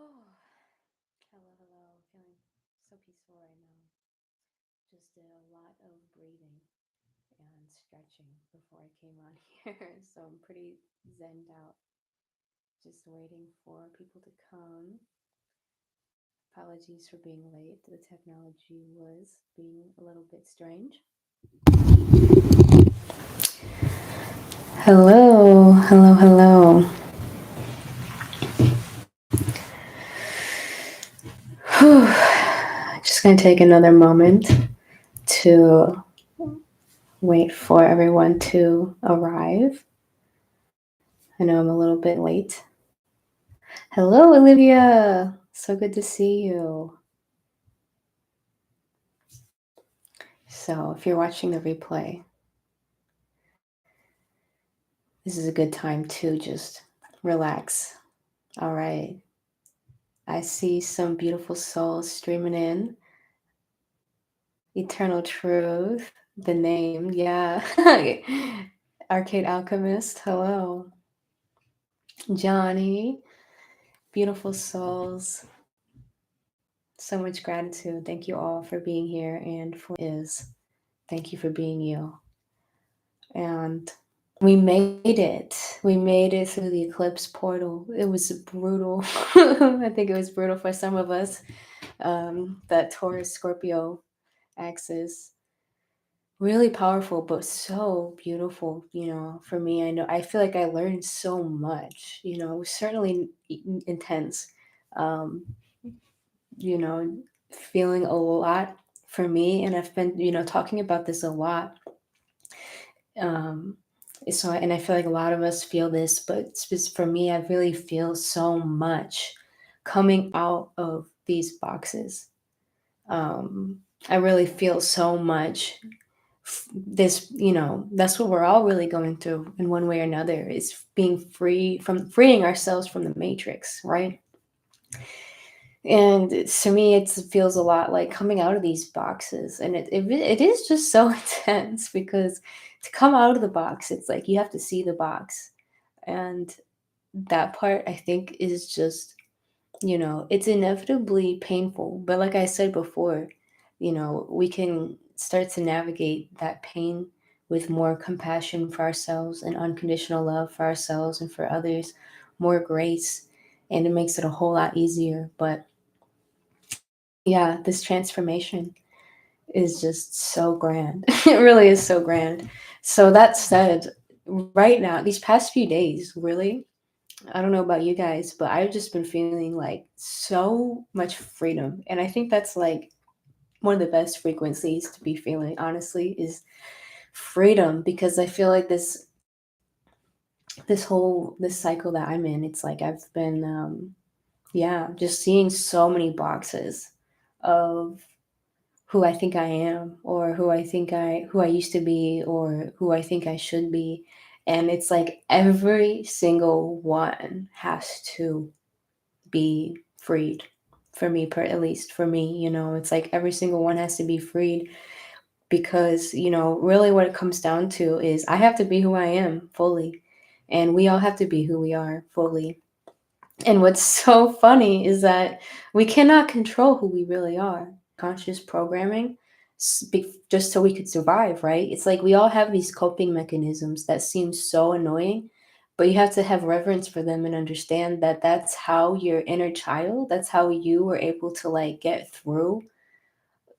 Hello, hello. Feeling so peaceful right now. Just did a lot of breathing and stretching before I came on here. So I'm pretty zenned out. Just waiting for people to come. Apologies for being late. The technology was being a little bit strange. Hello, hello, hello. Whew. Just going to take another moment to wait for everyone to arrive. I know I'm a little bit late. Hello, Olivia. So good to see you. So, if you're watching the replay, this is a good time to just relax. All right. I see some beautiful souls streaming in. Eternal Truth, the name, yeah. Arcade Alchemist, hello. Johnny, beautiful souls. So much gratitude. Thank you all for being here and for is. Thank you for being you. And we made it. We made it through the eclipse portal. It was brutal. I think it was brutal for some of us. That Taurus Scorpio axis. Really powerful, but so beautiful, for me. I feel like I learned so much, it was certainly intense. Um, you know, Feeling a lot for me. And I've been, talking about this a lot. Um, and I feel like a lot of us feel this, but for me, I really feel so much coming out of these boxes. I really feel so much this, that's what we're all really going through in one way or another, is freeing ourselves from the matrix, right? And to me, it feels a lot like coming out of these boxes. And it is just so intense, because to come out of the box, it's like you have to see the box. And that part, I think, is just, it's inevitably painful. But like I said before, we can start to navigate that pain with more compassion for ourselves and unconditional love for ourselves and for others, more grace. And it makes it a whole lot easier. But yeah, this transformation is just so grand. It really is so grand. So that said, right now, these past few days, really, I don't know about you guys, but I've just been feeling like so much freedom. And I think that's like one of the best frequencies to be feeling, honestly, is freedom. Because I feel like this cycle that I'm in, it's like I've been yeah, just seeing so many boxes of who I think I am, or who I used to be, or who I think I should be. And it's like every single one has to be freed, for me, at least for me. It's like every single one has to be freed, because really what it comes down to is I have to be who I am fully, and we all have to be who we are fully. And what's so funny is that we cannot control who we really are. Conscious programming, just so we could survive, right? It's like we all have these coping mechanisms that seem so annoying, but you have to have reverence for them and understand that that's how your inner child, that's how you were able to like get through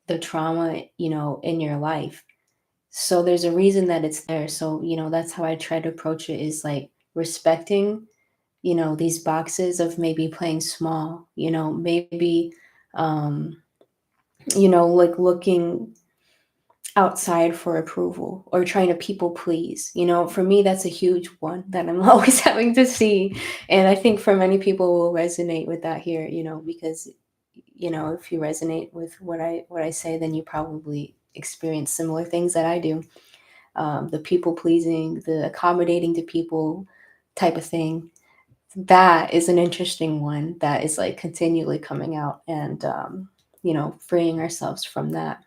the trauma, in your life. So there's a reason that it's there. So, that's how I try to approach it, is like respecting, these boxes of maybe playing small, maybe, um, like looking outside for approval, or trying to people please. For me, that's a huge one that I'm always having to see. And I think for many people will resonate with that here, because, if you resonate with what I say, then you probably experience similar things that I do. The people pleasing, the accommodating to people type of thing. That is an interesting one that is like continually coming out, and freeing ourselves from that.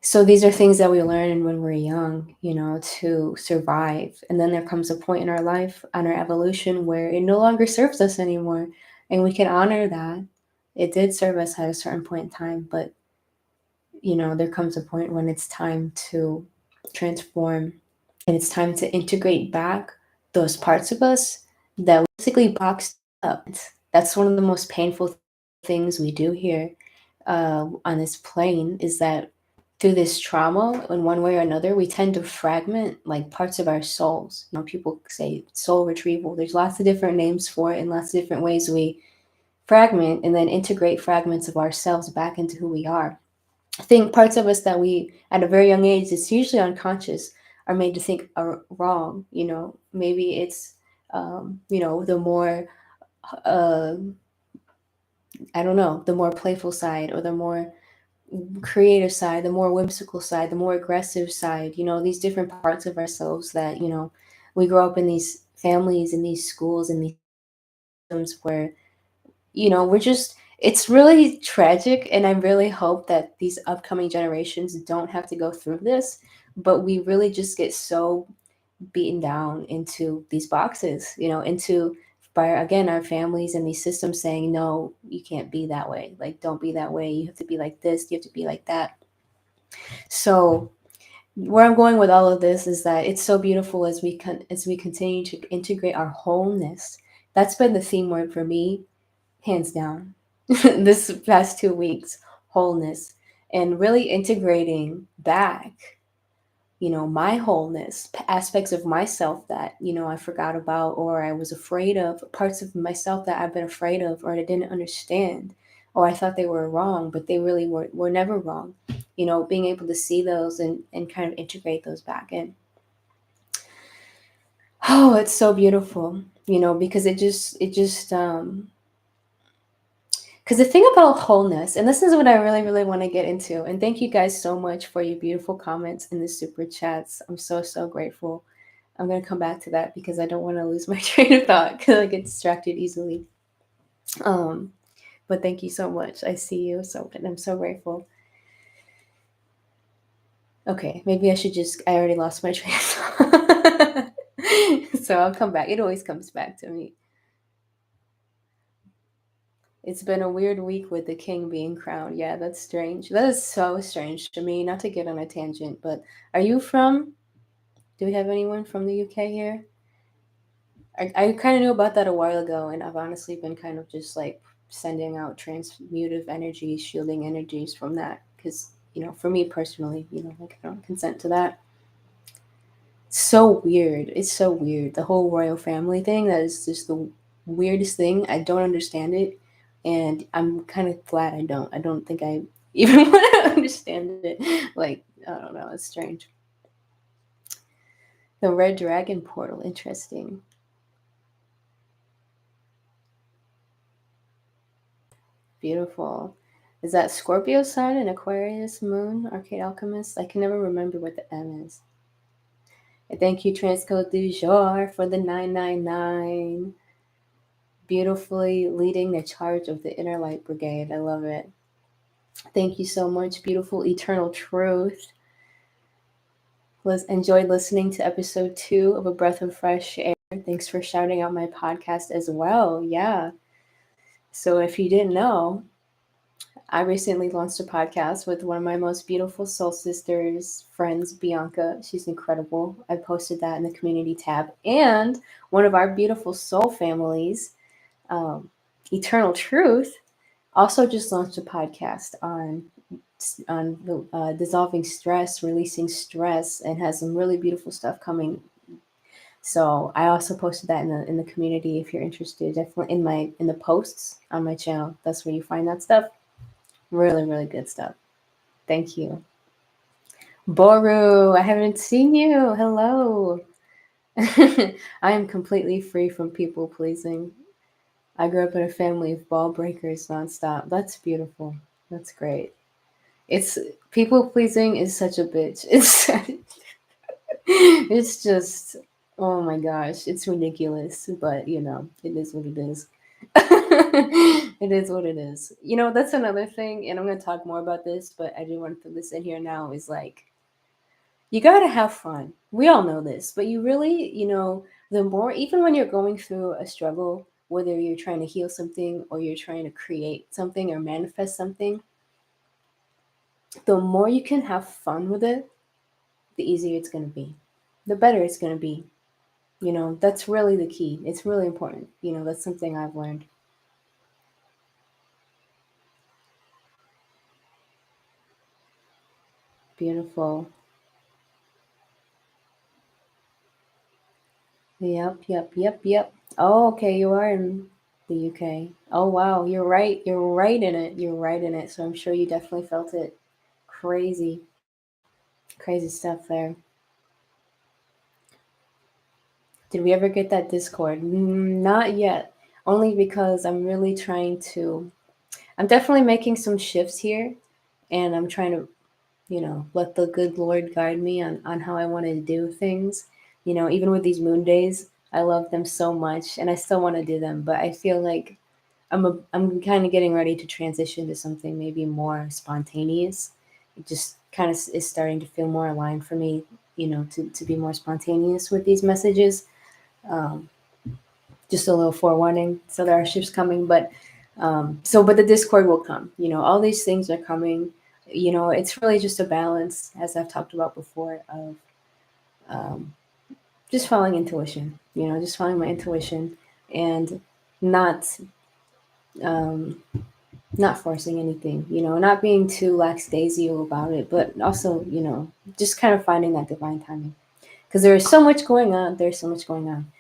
So So these are things that we learn when we're young, to survive. And then there comes a point in our life, on our evolution, where it no longer serves us anymore. And we can honor that. It did serve us at a certain point in time, but there comes a point when it's time to transform, and it's time to integrate back those parts of us that we basically boxed up. That's one of the most painful things we do here, on this plane, is that through this trauma, in one way or another, we tend to fragment like parts of our souls. People say soul retrieval. There's lots of different names for it, and lots of different ways we fragment and then integrate fragments of ourselves back into who we are. I think parts of us that we, at a very young age, it's usually unconscious, are made to think are wrong. Maybe it's, the more, uh, I don't know, the more playful side, or the more creative side, the more whimsical side, the more aggressive side, these different parts of ourselves that, we grow up in these families, in these schools, in these systems where, we're just, it's really tragic. And I really hope that these upcoming generations don't have to go through this, but we really just get so beaten down into these boxes, into, by, again, our families and these systems saying, no, you can't be that way. Like, don't be that way. You have to be like this. You have to be like that. So where I'm going with all of this is that it's so beautiful as we continue to integrate our wholeness. That's been the theme word for me, hands down, this past 2 weeks, wholeness, and really integrating back, my wholeness, aspects of myself that, I forgot about, or I was afraid of, parts of myself that I've been afraid of, or I didn't understand, or I thought they were wrong, but they really were never wrong. Being able to see those and kind of integrate those back in. Oh, it's so beautiful, because because the thing about wholeness, and this is what I really, really want to get into, and thank you guys so much for your beautiful comments in the super chats. I'm so, so grateful. I'm going to come back to that because I don't want to lose my train of thought because I get distracted easily. But thank you so much. I see you, and I'm so grateful. Okay, maybe I already lost my train of thought. So I'll come back. It always comes back to me. It's been a weird week with the king being crowned. Yeah, that's strange. That is so strange to me. Not to get on a tangent, but are you from? Do we have anyone from the UK here? I kind of knew about that a while ago, and I've honestly been kind of just like sending out transmutive energies, shielding energies from that. Because, for me personally, like I don't consent to that. So weird. It's so weird. The whole royal family thing, that is just the weirdest thing. I don't understand it. And I'm kind of glad I don't. I don't think I even want to understand it. Like, I don't know. It's strange. The red dragon portal. Interesting. Beautiful. Is that Scorpio sun and Aquarius moon? Arcade Alchemist? I can never remember what the M is. And thank you, Transcode du Jour, for the 999. Beautifully leading the charge of the Inner Light Brigade. I love it. Thank you so much, beautiful Eternal Truth. Enjoyed listening to episode 2 of A Breath of Fresh Air. Thanks for shouting out my podcast as well. Yeah. So if you didn't know, I recently launched a podcast with one of my most beautiful soul sisters, friends, Bianca. She's incredible. I posted that in the community tab. And one of our beautiful soul families, Eternal Truth, also just launched a podcast on dissolving stress, releasing stress, and has some really beautiful stuff coming. So I also posted that in the community. If you're interested, definitely in the posts on my channel. That's where you find that stuff. Really, really good stuff. Thank you. Boru, I haven't seen you. Hello. I am completely free from people pleasing. I grew up in a family of ball breakers nonstop. That's beautiful. That's great. It's people pleasing is such a bitch. It's just, oh my gosh, it's ridiculous, but it is what it is. It is what it is. You know, that's another thing, and I'm going to talk more about this, but I do want to put this in here now is like, you got to have fun. We all know this, but you really, the more, even when you're going through a struggle, whether you're trying to heal something or you're trying to create something or manifest something, the more you can have fun with it, the easier it's going to be, the better it's going to be. That's really the key. It's really important. That's something I've learned. Beautiful. Yep, yep, yep, yep. Oh, okay, you are in the UK. Oh, wow, you're right. You're right in it. You're right in it. So I'm sure you definitely felt it. Crazy, crazy stuff there. Did we ever get that Discord? Not yet. Only because I'm really trying to. I'm definitely making some shifts here, and I'm trying to, let the good Lord guide me on how I want to do things. Even with these moon days, I love them so much, and I still want to do them. But I feel like I'm kind of getting ready to transition to something maybe more spontaneous. It just kind of is starting to feel more aligned for me, to be more spontaneous with these messages. Um, just a little forewarning. So there are shifts coming, but the Discord will come. All these things are coming. It's really just a balance, as I've talked about before, of um, just following intuition. Just following my intuition and not um, not forcing anything. Not being too lackadaisical about it, but also just kind of finding that divine timing because there is so much going on. There's so much going on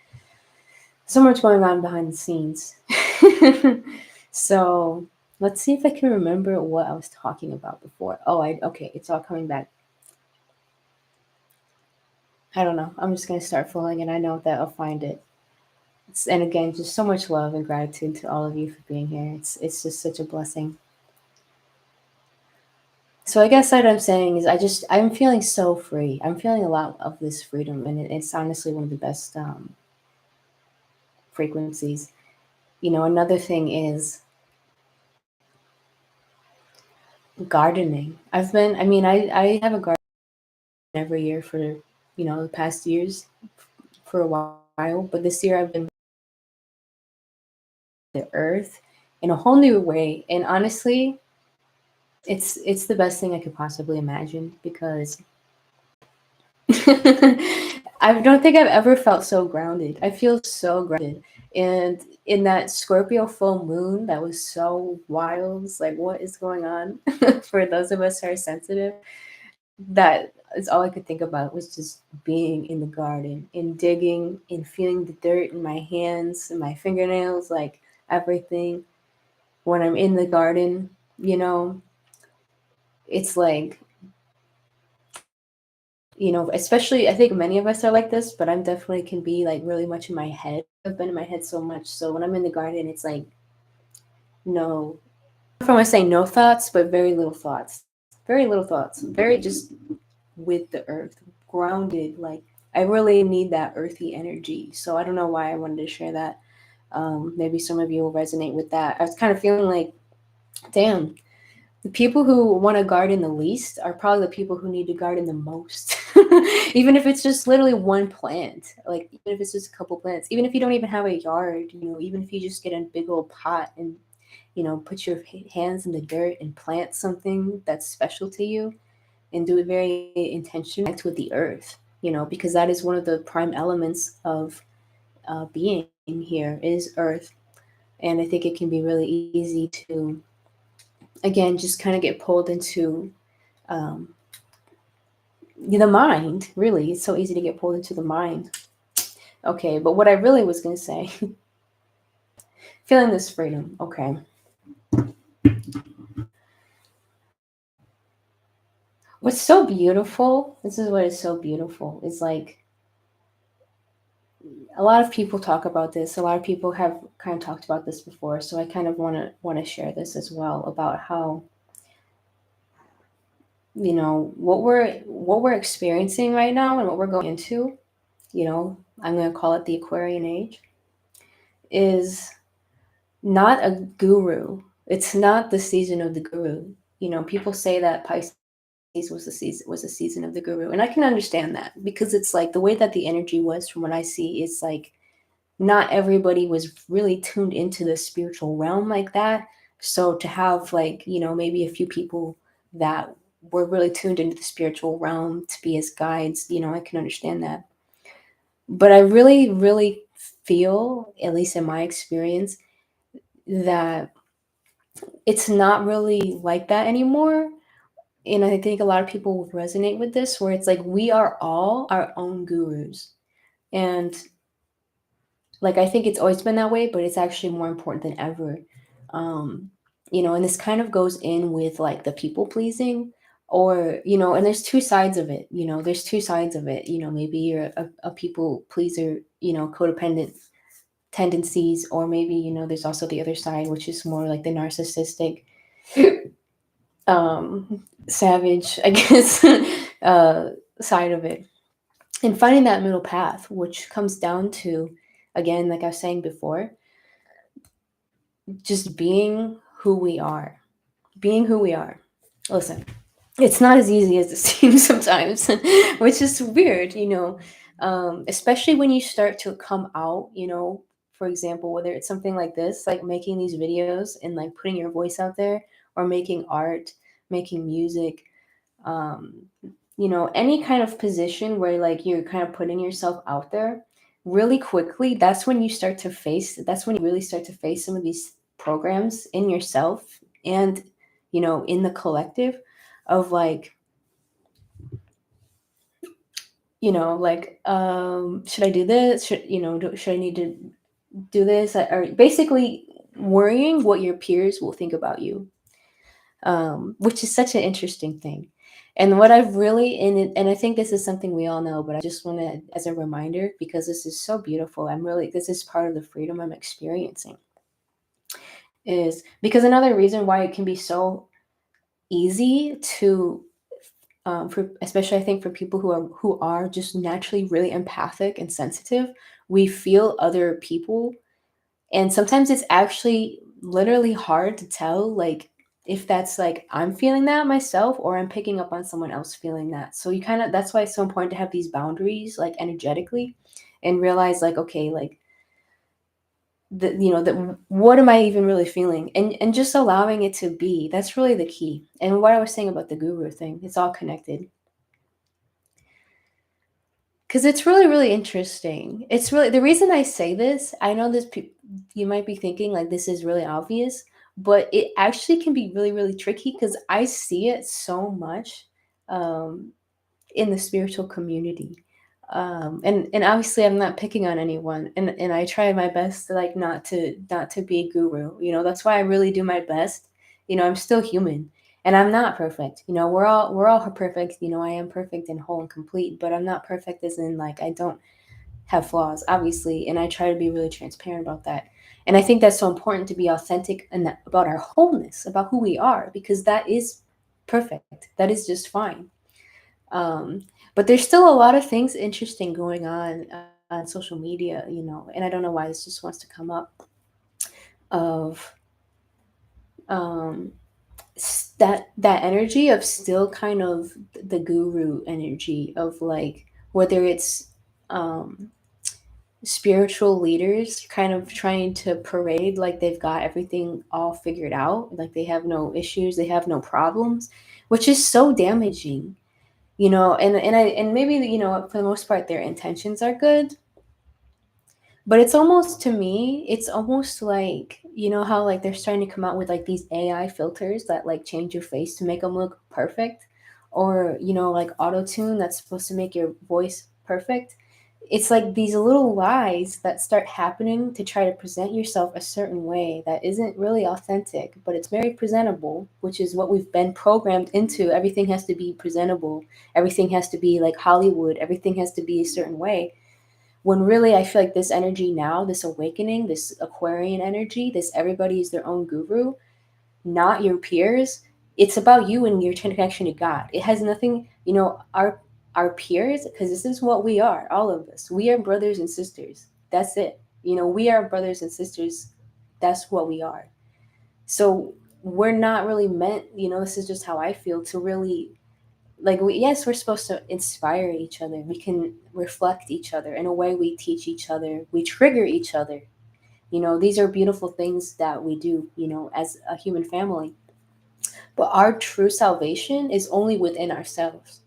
behind the scenes. So let's see if I can remember what I was talking about before. Oh, okay, it's all coming back. I don't know. I'm just gonna start flowing, and I know that I'll find it. And again, just so much love and gratitude to all of you for being here. It's just such a blessing. So I guess what I'm saying is I'm feeling so free. I'm feeling a lot of this freedom, and it's honestly one of the best frequencies. Another thing is gardening. I have a garden every year for, the past years for a while, but this year I've been the earth in a whole new way. And honestly, it's the best thing I could possibly imagine because I don't think I've ever felt so grounded. I feel so grounded. And in that Scorpio full moon, that was so wild. It's like, what is going on? For those of us who are sensitive, that is all I could think about was just being in the garden and digging and feeling the dirt in my hands and my fingernails, like everything. When I'm in the garden, it's like, especially I think many of us are like this, but I'm definitely can be like really much in my head. I've been in my head so much. So when I'm in the garden, it's like no, I don't want to say no thoughts, but very little thoughts. Very little thoughts. Very just with the earth, grounded. Like I really need that earthy energy. So I don't know why I wanted to share that. Maybe some of you will resonate with that. I was kind of feeling like, damn, the people who want to garden the least are probably the people who need to garden the most. Even if it's just literally one plant, like even if it's just a couple plants, even if you don't even have a yard, even if you just get a big old pot and put your hands in the dirt and plant something that's special to you and do it very intentionally, connect with the earth, because that is one of the prime elements of being here is earth. And I think it can be really easy to, again, just kind of get pulled into um, the mind. Really, it's so easy to get pulled into the mind. Okay, but what I really was going to say, feeling this freedom. Okay. What's so beautiful, this is what is so beautiful, is like a lot of people talk about this. A lot of people have kind of talked about this before, so I kind of want to share this as well about how what we're experiencing right now and what we're going into. I'm going to call it the Aquarian age. Is not a guru. It's not the season of the guru. People say that Pisces was the season of the guru, and I can understand that because it's like the way that the energy was from what I see. It's like not everybody was really tuned into the spiritual realm like that. So to have like maybe a few people that were really tuned into the spiritual realm to be as guides, I can understand that. But I really, really feel, at least in my experience, that it's not really like that anymore. And I think a lot of people will resonate with this, where it's like we are all our own gurus. And like I think it's always been that way, but it's actually more important than ever. Um, and this kind of goes in with like the people pleasing, or and there's two sides of it. There's two sides of it. Maybe you're a people pleaser, codependent tendencies, or maybe there's also the other side, which is more like the narcissistic, savage, I guess, side of it. And finding that middle path, which comes down to, again, like I was saying before, just being who we are. Being who we are. Listen, it's not as easy as it seems sometimes, which is weird, especially when you start to come out, for example, whether it's something like this, like making these videos and like putting your voice out there, or making art, making music, um, any kind of position where like you're kind of putting yourself out there really quickly. That's when you really start to face some of these programs in yourself, and in the collective, of like, like, should I do this, should I need to do this, or basically worrying what your peers will think about you, which is such an interesting thing. And what I've really, and I think this is something we all know, but I just want to, as a reminder, because this is so beautiful, this is part of the freedom I'm experiencing, is because another reason why it can be so easy to, for especially I think for people who are just naturally really empathic and sensitive, we feel other people, and sometimes it's actually literally hard to tell, like, if that's like I'm feeling that myself, or I'm picking up on someone else feeling that. So you kind of, that's why it's so important to have these boundaries, like energetically, and realize like, okay, like that what am I even really feeling, and just allowing it to be. That's really the key. And what I was saying about the guru thing, it's all connected. Because it's really, really interesting. It's really the reason I say this. I know this. You might be thinking like this is really obvious, but it actually can be really, really tricky because I see it so much, um, in the spiritual community. And obviously I'm not picking on anyone, and I try my best to like not to be a guru. That's why I really do my best. I'm still human, and I'm not perfect. We're all perfect. I am perfect and whole and complete, but I'm not perfect as in like I don't have flaws, obviously, and I try to be really transparent about that. And I think that's so important, to be authentic and about our wholeness, about who we are, because that is perfect. That is just fine. um, but there's still a lot of things interesting going on social media, and I don't know why this just wants to come up, of um, that energy of still kind of the guru energy of like, whether it's um, spiritual leaders kind of trying to parade like they've got everything all figured out, like they have no issues, they have no problems, which is so damaging. And maybe for the most part their intentions are good, but it's almost, to me, it's almost like, how like they're starting to come out with like these AI filters that like change your face to make them look perfect, or like auto tune that's supposed to make your voice perfect. It's like these little lies that start happening to try to present yourself a certain way that isn't really authentic, but it's very presentable, which is what we've been programmed into. Everything has to be presentable, everything has to be like Hollywood, everything has to be a certain way. When really, I feel like this energy now, this awakening, this Aquarian energy, this everybody is their own guru, not your peers. It's about you and your connection to God. It has nothing, our peers, because this is what we are, all of us. We are brothers and sisters. That's it. We are brothers and sisters. that's what we are. So we're not really meant, this is just how I feel, to really, like, yes, we're supposed to inspire each other. We can reflect each other. In a way, we teach each other. We trigger each other. These are beautiful things that we do, as a human family. But our true salvation is only within ourselves.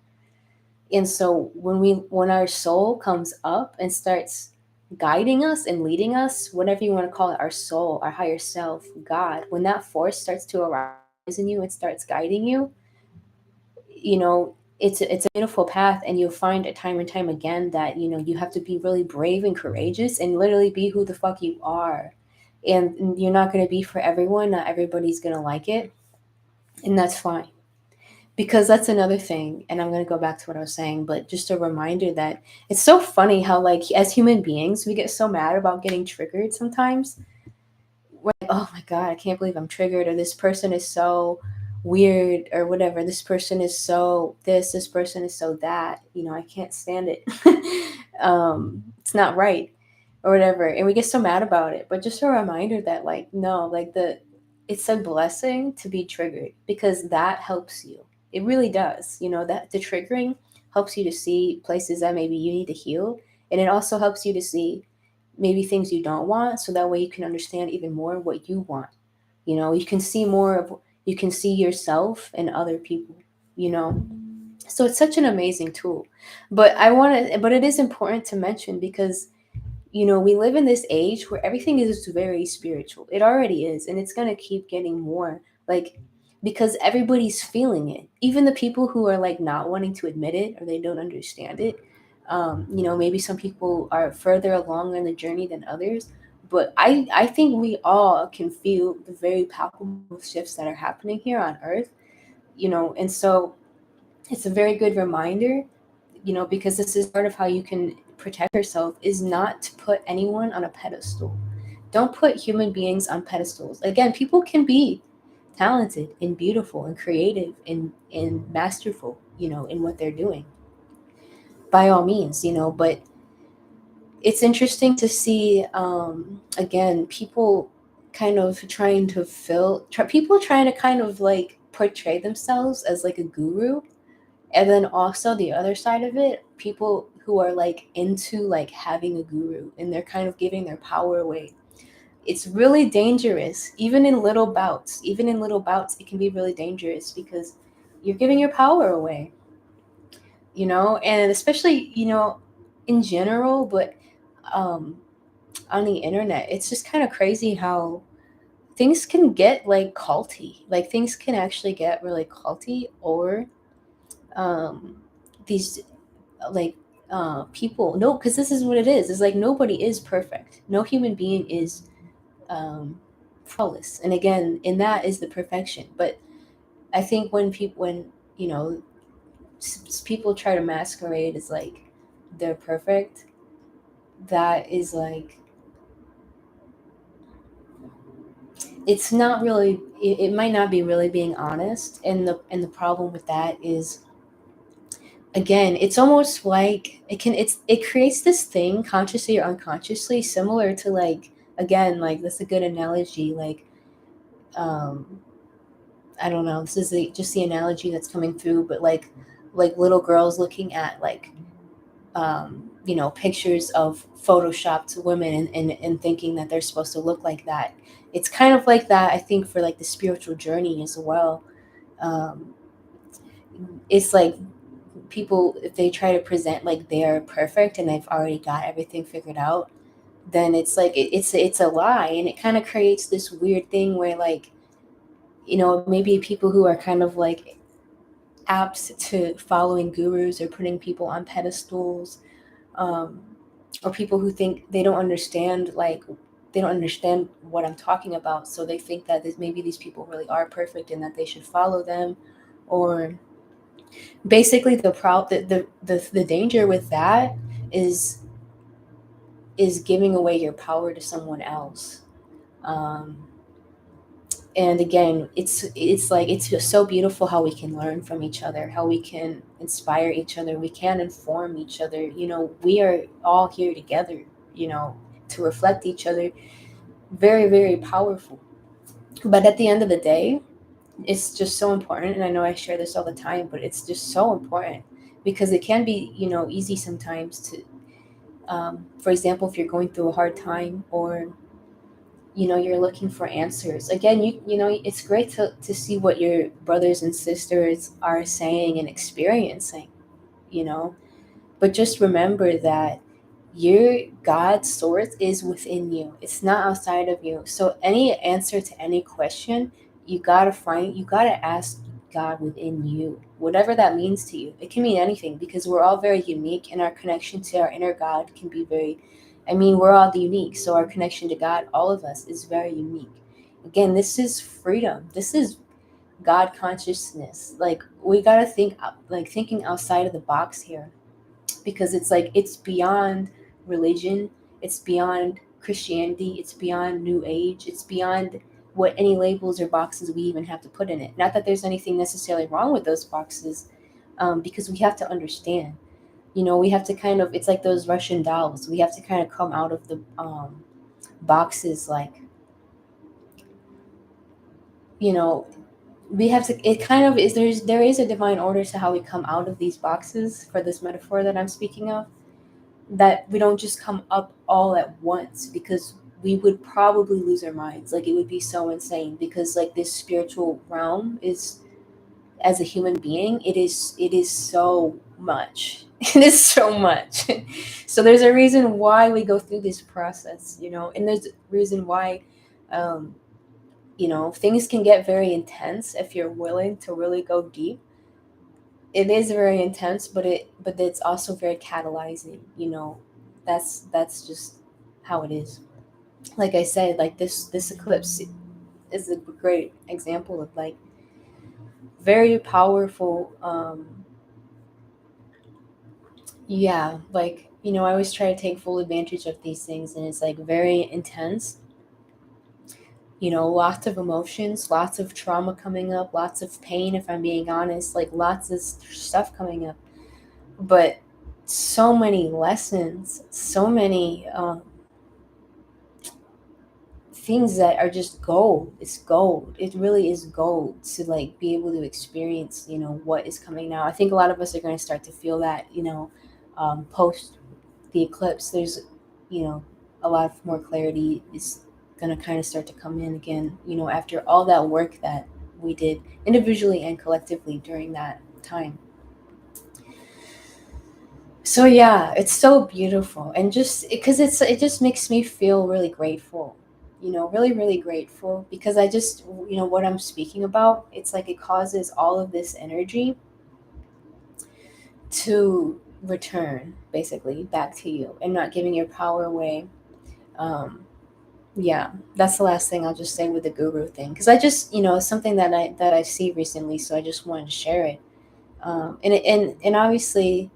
And so when our soul comes up and starts guiding us and leading us, whatever you want to call it, our soul, our higher self, God, when that force starts to arise in you and starts guiding you, it's a beautiful path. And you'll find it time and time again that you have to be really brave and courageous and literally be who the fuck you are. And you're not going to be for everyone. Not everybody's going to like it, and that's fine. Because that's another thing, and I'm going to go back to what I was saying, but just a reminder that it's so funny how, like, as human beings, we get so mad about getting triggered sometimes. We're like, oh my God, I can't believe I'm triggered, or this person is so weird, or whatever. This person is so this person is so that. I can't stand it. It's not right, or whatever. And we get so mad about it. But just a reminder that, like, no, like, it's a blessing to be triggered, because that helps you. It really does. That the triggering helps you to see places that maybe you need to heal. And it also helps you to see maybe things you don't want, so that way you can understand even more what you want. You can see more of, you can see yourself and other people, you know. So it's such an amazing tool. But it is important to mention, because we live in this age where everything is very spiritual. It already is, and it's going to keep getting more, like, because everybody's feeling it. Even the people who are, like, not wanting to admit it, or they don't understand it. Maybe some people are further along in the journey than others, but I think we all can feel the very palpable shifts that are happening here on Earth. And so it's a very good reminder, because this is part of how you can protect yourself, is not to put anyone on a pedestal. Don't put human beings on pedestals. Again, people can be talented and beautiful and creative and masterful, in what they're doing. By all means, but it's interesting to see, again, people kind of people trying to kind of, like, portray themselves as, like, a guru. And then also the other side of it, people who are, like, into, like, having a guru, and they're kind of giving their power away. It's really dangerous. Even in little bouts, it can be really dangerous, because you're giving your power away, and especially, in general. But um on the internet, it's just kind of crazy how things can get, like, culty. Like, things can actually get really culty, or um these, like, people, no, because this is what it is. It's like, nobody is perfect. No human being is um flawless, and again, in that is the perfection. But I think when you know people try to masquerade as, like, they're perfect, that is, like, it's not really, it might not be really being honest. And the problem with that is, again, it's almost like it creates this thing, consciously or unconsciously, similar to, like, again, like, that's a good analogy, like, um I don't know, this is just the analogy that's coming through, but, like little girls looking at, like, pictures of photoshopped women, and thinking that they're supposed to look like that. It's kind of like that, I think, for, like, the spiritual journey as well. um it's like, people, if they try to present like they're perfect and they've already got everything figured out, then it's like, it's a lie. And it kind of creates this weird thing where, like, maybe people who are kind of, like, apt to following gurus, or putting people on pedestals, um, or people who think they don't understand, like, they don't understand what I'm talking about, so they think that maybe these people really are perfect and that they should follow them. Or basically, the danger with that is is giving away your power to someone else. um, and again, it's like, it's just so beautiful how we can learn from each other, how we can inspire each other, we can inform each other. We are all here together, to reflect each other. very, very powerful. But at the end of the day, it's just so important. And I know I share this all the time, but it's just so important because it can be, easy sometimes to, for example, if you're going through a hard time, or you're looking for answers. Again, it's great to see what your brothers and sisters are saying and experiencing, you know but just remember that your God's source is within you. It's not outside of you. So any answer to any question, you gotta ask God within you, whatever that means to you. It can mean anything, because we're all very unique, and our connection to our inner God can be very, we're all unique. So our connection to God, all of us, is very unique. Again, this is freedom. This is God consciousness. Like, we gotta think, like, thinking outside of the box here, because it's like, it's beyond religion, it's beyond Christianity, it's beyond New Age, it's beyond what any labels or boxes we even have to put in it. Not that there's anything necessarily wrong with those boxes, because we have to understand. We have to kind of, it's like those Russian dolls. We have to kind of come out of the boxes, like, you know we have to, it kind of is, there is a divine order to how we come out of these boxes, for this metaphor that I'm speaking of, that we don't just come up all at once, because we would probably lose our minds. Like, it would be so insane, because like, this spiritual realm is, as a human being, it is so much. It is so much. So there's a reason why we go through this process, and there's a reason why, um, things can get very intense if you're willing to really go deep. It is very intense, but it's also very catalyzing. That's just how it is. Like I said, like, this eclipse is a great example of, like, very powerful. Yeah, like, I always try to take full advantage of these things, and it's like very intense. Lots of emotions, lots of trauma coming up, lots of pain, if I'm being honest, like, lots of stuff coming up. But so many lessons, so many things that are just gold. It's gold. It really is gold to, like, be able to experience, what is coming now. I think a lot of us are going to start to feel that, post the eclipse. There's, you know, a lot more clarity is going to kind of start to come in again, after all that work that we did individually and collectively during that time. So yeah, it's so beautiful, and just because it just makes me feel really grateful, really, really grateful, because I just, what I'm speaking about, it's like it causes all of this energy to return basically back to you, and not giving your power away. um yeah, that's the last thing I'll just say with the guru thing, because I just, it's something that I see recently, so I just wanted to share it. And obviously,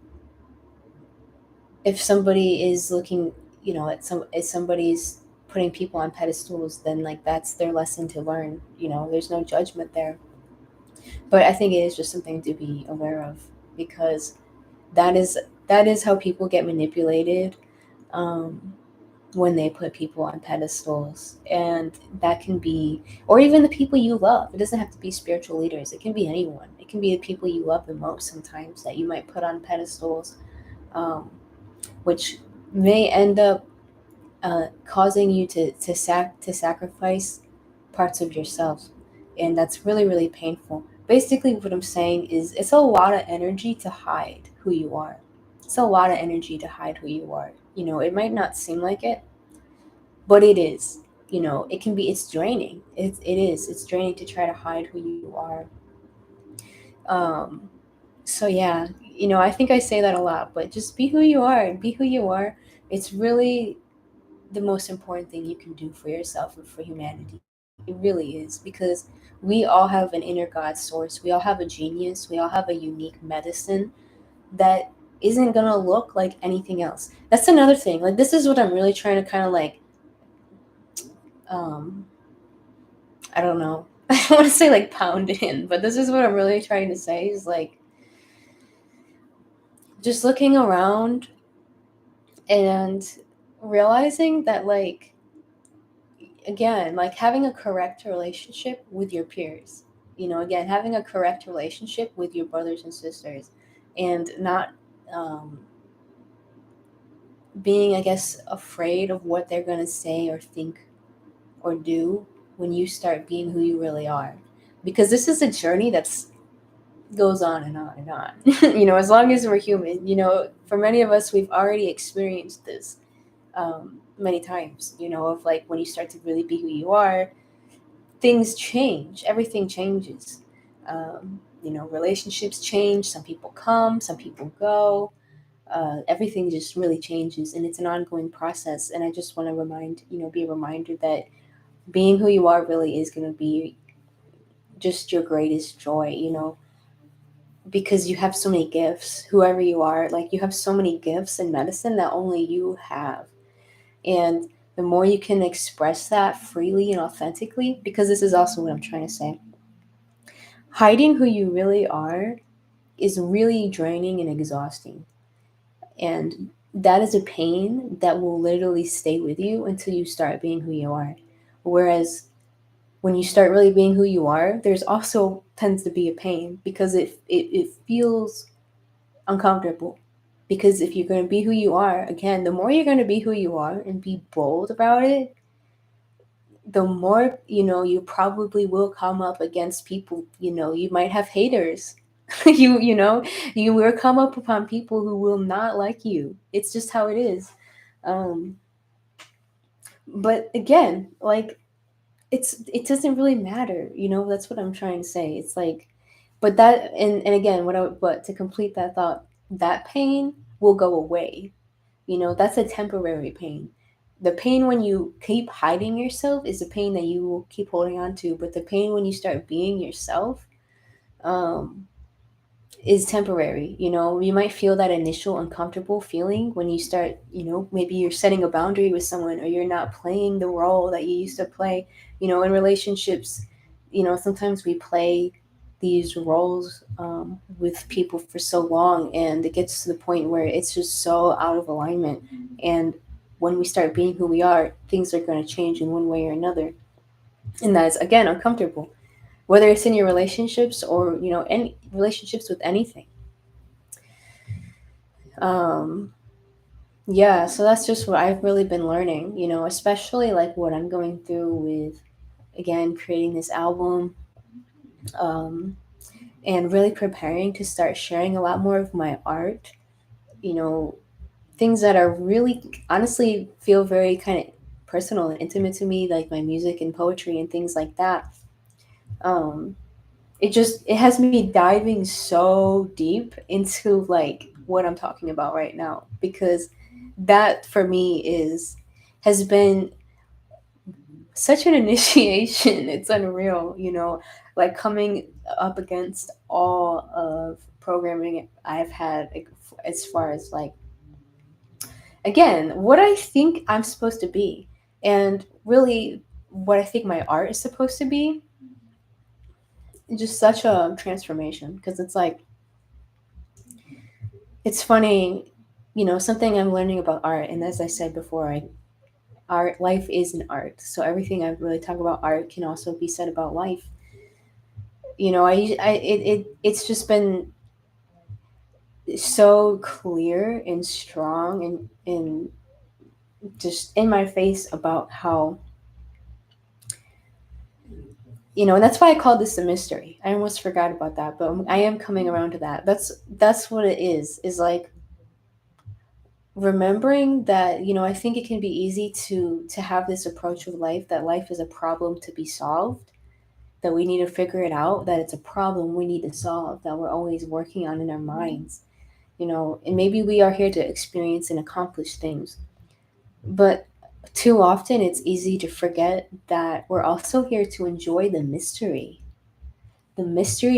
if somebody is looking, if somebody's putting people on pedestals, then, like, that's their lesson to learn. There's no judgment there. But I think it is just something to be aware of, because that is that is how people get manipulated, um, when they put people on pedestals. And that can be, or even the people you love. It doesn't have to be spiritual leaders. It can be anyone. It can be the people you love the most sometimes, that you might put on pedestals, um, which may end up causing you to sacrifice parts of yourself, and that's really, really painful. Basically, what I'm saying is, it's a lot of energy to hide who you are. It's a lot of energy to hide who you are. It might not seem like it, but it is. It can be. It's draining. It's draining to try to hide who you are. Um, so yeah, I think I say that a lot, but just be who you are. Be who you are. It's really the most important thing you can do for yourself and for humanity. It really is, because we all have an inner God source. We all have a genius. We all have a unique medicine that isn't going to look like anything else. That's another thing. Like, this is what I'm really trying to kind of, like, um, I don't know. I don't want to say, like, pound in, but this is what I'm really trying to say is, like, just looking around and realizing that, like, again, like having a correct relationship with your peers, again, having a correct relationship with your brothers and sisters, and not um, being, I guess, afraid of what they're going to say or think or do when you start being who you really are. Because this is a journey that's goes on and on and on. As long as we're human, for many of us, we've already experienced this many times, of like when you start to really be who you are, things change, everything changes. Relationships change, some people come, some people go, everything just really changes, and it's an ongoing process. And I just want to be a reminder that being who you are really is going to be just your greatest joy, because you have so many gifts, whoever you are, like you have so many gifts in medicine that only you have. And the more you can express that freely and authentically, because this is also what I'm trying to say, hiding who you really are is really draining and exhausting. And that is a pain that will literally stay with you until you start being who you are. Whereas when you start really being who you are, there's also tends to be a pain because it feels uncomfortable. Because if you're going to be who you are, again, the more you're going to be who you are and be bold about it, the more, you probably will come up against people, you might have haters. You will come up upon people who will not like you. It's just how it is. Um, but again, like it doesn't really matter, that's what I'm trying to say. It's like, but that, and again, but to complete that thought, that pain will go away. That's a temporary pain. The pain when you keep hiding yourself is the pain that you will keep holding on to. But the pain when you start being yourself, um, is temporary. You might feel that initial uncomfortable feeling when you start, maybe you're setting a boundary with someone, or you're not playing the role that you used to play. In relationships, sometimes we play these roles with people for so long, and it gets to the point where it's just so out of alignment. And when we start being who we are, things are going to change in one way or another. And that's, again, uncomfortable, whether it's in your relationships or, any relationships with anything. Um, yeah, so that's just what I've really been learning, especially like what I'm going through with, again, creating this album, um, and really preparing to start sharing a lot more of my art, you know, things that are really, honestly, feel very kind of personal and intimate to me, like my music and poetry and things like that. Um, it has me diving so deep into like what I'm talking about right now, because that for me is has been such an initiation. It's unreal, like coming up against all of programming I've had, like, as far as like, again, what I think I'm supposed to be, and really what I think my art is supposed to be. Just such a transformation, because it's like, it's funny, something I'm learning about art. And as I said before, art, life is an art. So everything I really talk about art can also be said about life. It's just been so clear and strong, and just in my face about how, and that's why I called this a mystery. I almost forgot about that, but I am coming around to that. That's what it is like, remembering that, I think it can be easy to have this approach of life, that life is a problem to be solved, that we need to figure it out, that it's a problem we need to solve, that we're always working on in our minds, and maybe we are here to experience and accomplish things. But too often it's easy to forget that we're also here to enjoy the mystery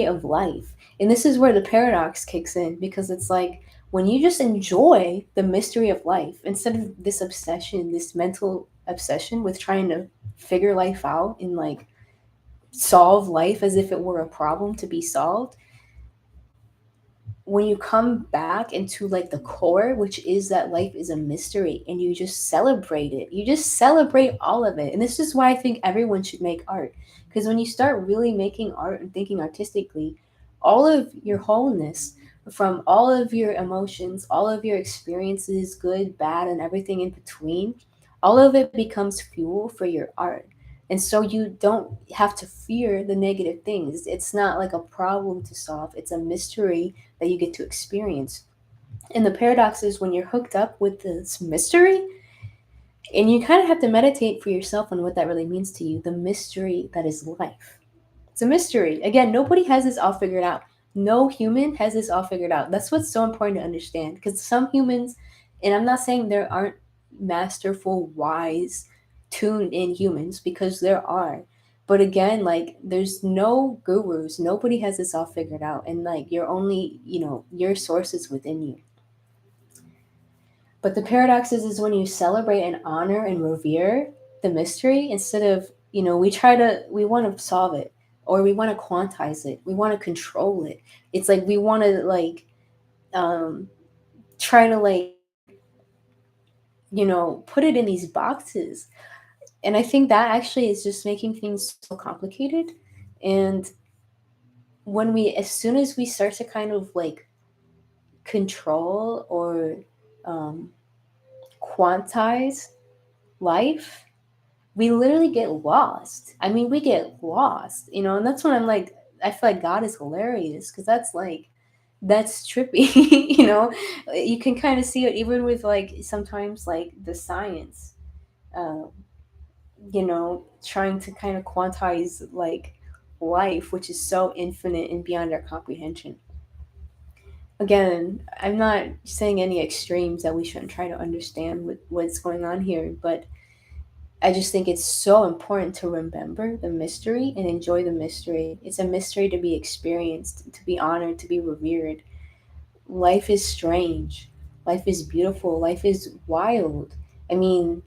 of life. And this is where the paradox kicks in, because it's like, when you just enjoy the mystery of life instead of this obsession, this mental obsession with trying to figure life out and like solve life as if it were a problem to be solved, when you come back into like the core, which is that life is a mystery, and you just celebrate it, you just celebrate all of it. And this is why I think everyone should make art, because when you start really making art and thinking artistically, all of your wholeness, from all of your emotions, all of your experiences, good, bad, and everything in between, all of it becomes fuel for your art. And so you don't have to fear the negative things. It's not like a problem to solve, it's a mystery that you get to experience. And the paradox is when you're hooked up with this mystery, and you kind of have to meditate for yourself on what that really means to you, the mystery that is life. It's a mystery. Again, nobody has this all figured out. No human has this all figured out. That's what's so important to understand, because some humans, and I'm not saying there aren't masterful, wise, tuned in humans, because there are. But again, like, there's no gurus. Nobody has this all figured out. And like, you're only, your source is within you. But the paradox is when you celebrate and honor and revere the mystery, instead of, we want to solve it, or we want to quantize it, we want to control it. It's like we want to like um try to like, put it in these boxes. And I think that actually is just making things so complicated. And as soon as we start to kind of like control or um quantize life, we literally get lost. I mean, we get lost, and that's when I'm like, I feel like God is hilarious, because that's trippy. You can kind of see it even with like sometimes like the science, uh, trying to kind of quantize like life, which is so infinite and beyond our comprehension. Again, I'm not saying any extremes that we shouldn't try to understand what's going on here, but I just think it's so important to remember the mystery and enjoy the mystery. It's a mystery to be experienced, to be honored, to be revered. Life is strange. Life is beautiful. Life is wild. I mean,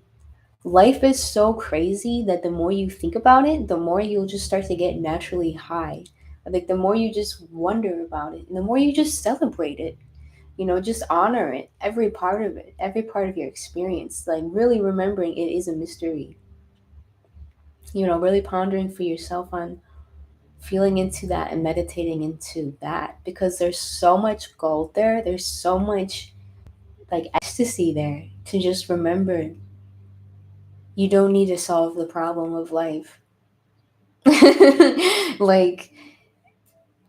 life is so crazy that the more you think about it, the more you'll just start to get naturally high. Like, the more you just wonder about it, and the more you just celebrate it. Just honor it, every part of it, every part of your experience. Like, really remembering it is a mystery. Really pondering for yourself on feeling into that and meditating into that, because there's so much gold there. There's so much like ecstasy there to just remember. You don't need to solve the problem of life. Like,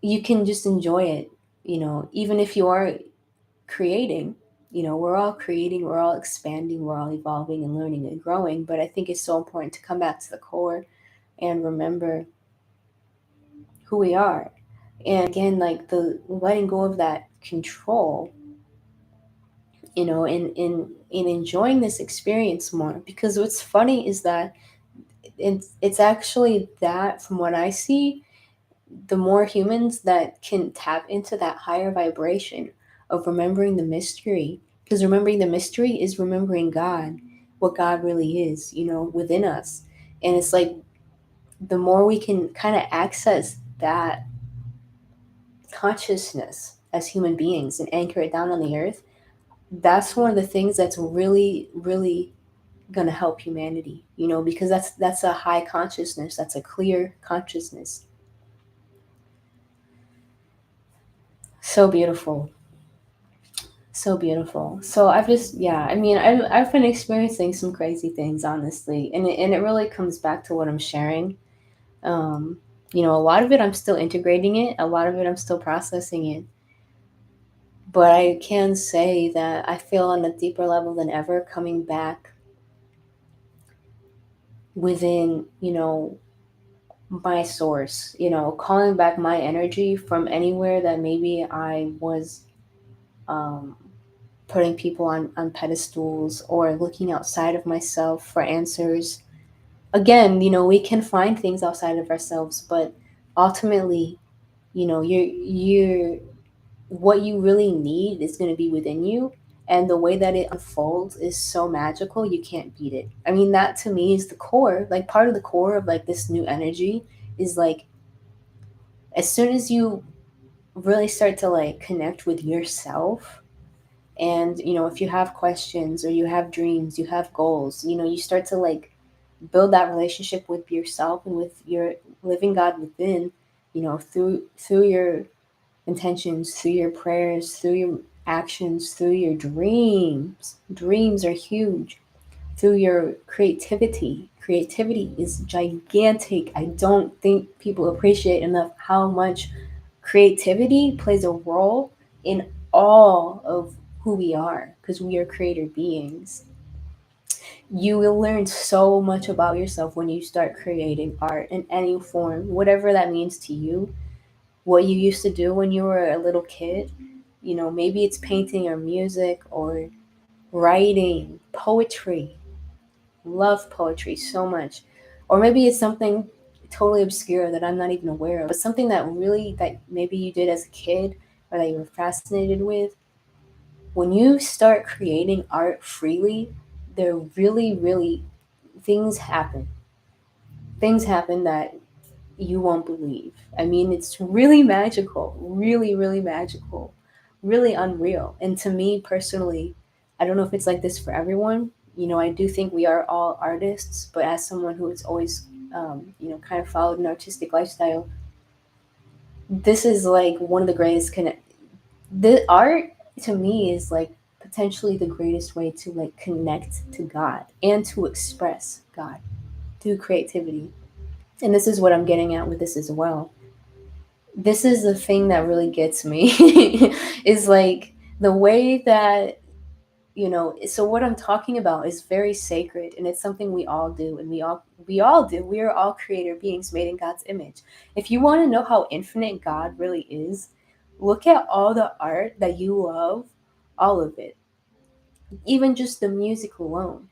you can just enjoy it, even if you are creating. We're all creating, we're all expanding, we're all evolving and learning and growing. But I think it's so important to come back to the core and remember who we are. And again, like the letting go of that control, in enjoying this experience more. Because what's funny is that it's actually that, from what I see, the more humans that can tap into that higher vibration of remembering the mystery, because remembering the mystery is remembering God, what God really is, within us. And it's like, the more we can kind of access that consciousness as human beings and anchor it down on the earth, that's one of the things that's really, really going to help humanity, because that's a high consciousness, that's a clear consciousness. So beautiful. So beautiful. So I've just, yeah, I mean, I've been experiencing some crazy things, honestly. And it really comes back to what I'm sharing. Um, a lot of it I'm still integrating it, a lot of it I'm still processing it. But I can say that I feel on a deeper level than ever coming back within, my source, calling back my energy from anywhere that maybe I was um, putting people on pedestals, or looking outside of myself for answers. Again, we can find things outside of ourselves, but ultimately, you're what you really need is going to be within you. And the way that it unfolds is so magical, you can't beat it. I mean, that to me is the core, like part of the core of like this new energy, is like, as soon as you really start to like connect with yourself. And if you have questions or you have dreams, you have goals, you start to like build that relationship with yourself and with your living God within, through your intentions, through your prayers, through your actions, through your dreams. Dreams are huge. Through your creativity. Creativity is gigantic. I don't think people appreciate enough how much creativity plays a role in all of who we are, because we are creator beings. You will learn so much about yourself when you start creating art in any form, whatever that means to you. What you used to do when you were a little kid, maybe it's painting or music or writing, poetry. Love poetry so much. Or maybe it's something totally obscure that I'm not even aware of, but something that really, that maybe you did as a kid or that you were fascinated with. When you start creating art freely, there really, really, things happen. Things happen that you won't believe. I mean, it's really magical, really, really magical, really unreal. And to me personally, I don't know if it's like this for everyone. I do think we are all artists, but as someone who has always, kind of followed an artistic lifestyle, this is like one of the greatest connect. The art to me is like potentially the greatest way to like connect to God and to express God through creativity. And this is what I'm getting at with this as well. This is the thing that really gets me is like the way that, so what I'm talking about is very sacred, and it's something we all do, and we all do. We are all creator beings made in God's image. If you want to know how infinite God really is, look at all the art that you love, all of it, even just the music alone,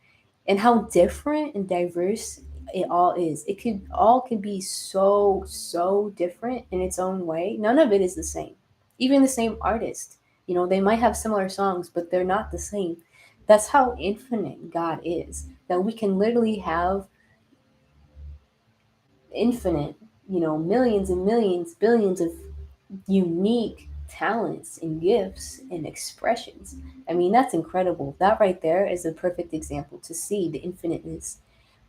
and how different and diverse it all is. It could be so different in its own way. None of it is the same. Even the same artist, they might have similar songs, but they're not the same. That's how infinite God is. That we can literally have infinite, millions and millions, billions of unique talents and gifts and expressions. I mean, that's incredible. That right there is a perfect example to see the infiniteness.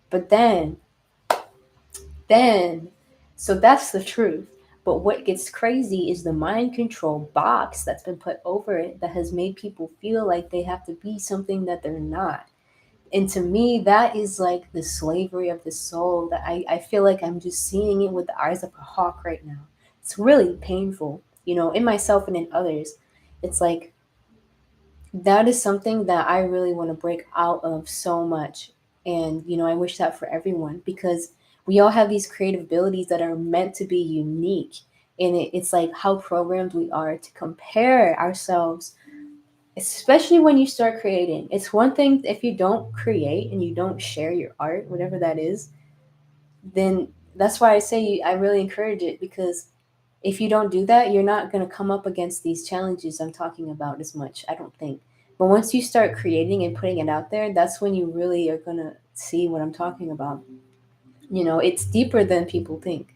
But then, so that's the truth. But what gets crazy is the mind control box that's been put over it that has made people feel like they have to be something that they're not. And to me, that is like the slavery of the soul that I feel like I'm just seeing it with the eyes of a hawk right now. It's really painful, in myself and in others. It's like that is something that I really want to break out of so much. And, I wish that for everyone, because we all have these creative abilities that are meant to be unique. And it's like how programmed we are to compare ourselves, especially when you start creating. It's one thing if you don't create and you don't share your art, whatever that is, then that's why I say I really encourage it, because if you don't do that, you're not going to come up against these challenges I'm talking about as much, I don't think. But once you start creating and putting it out there, that's when you really are going to see what I'm talking about. It's deeper than people think.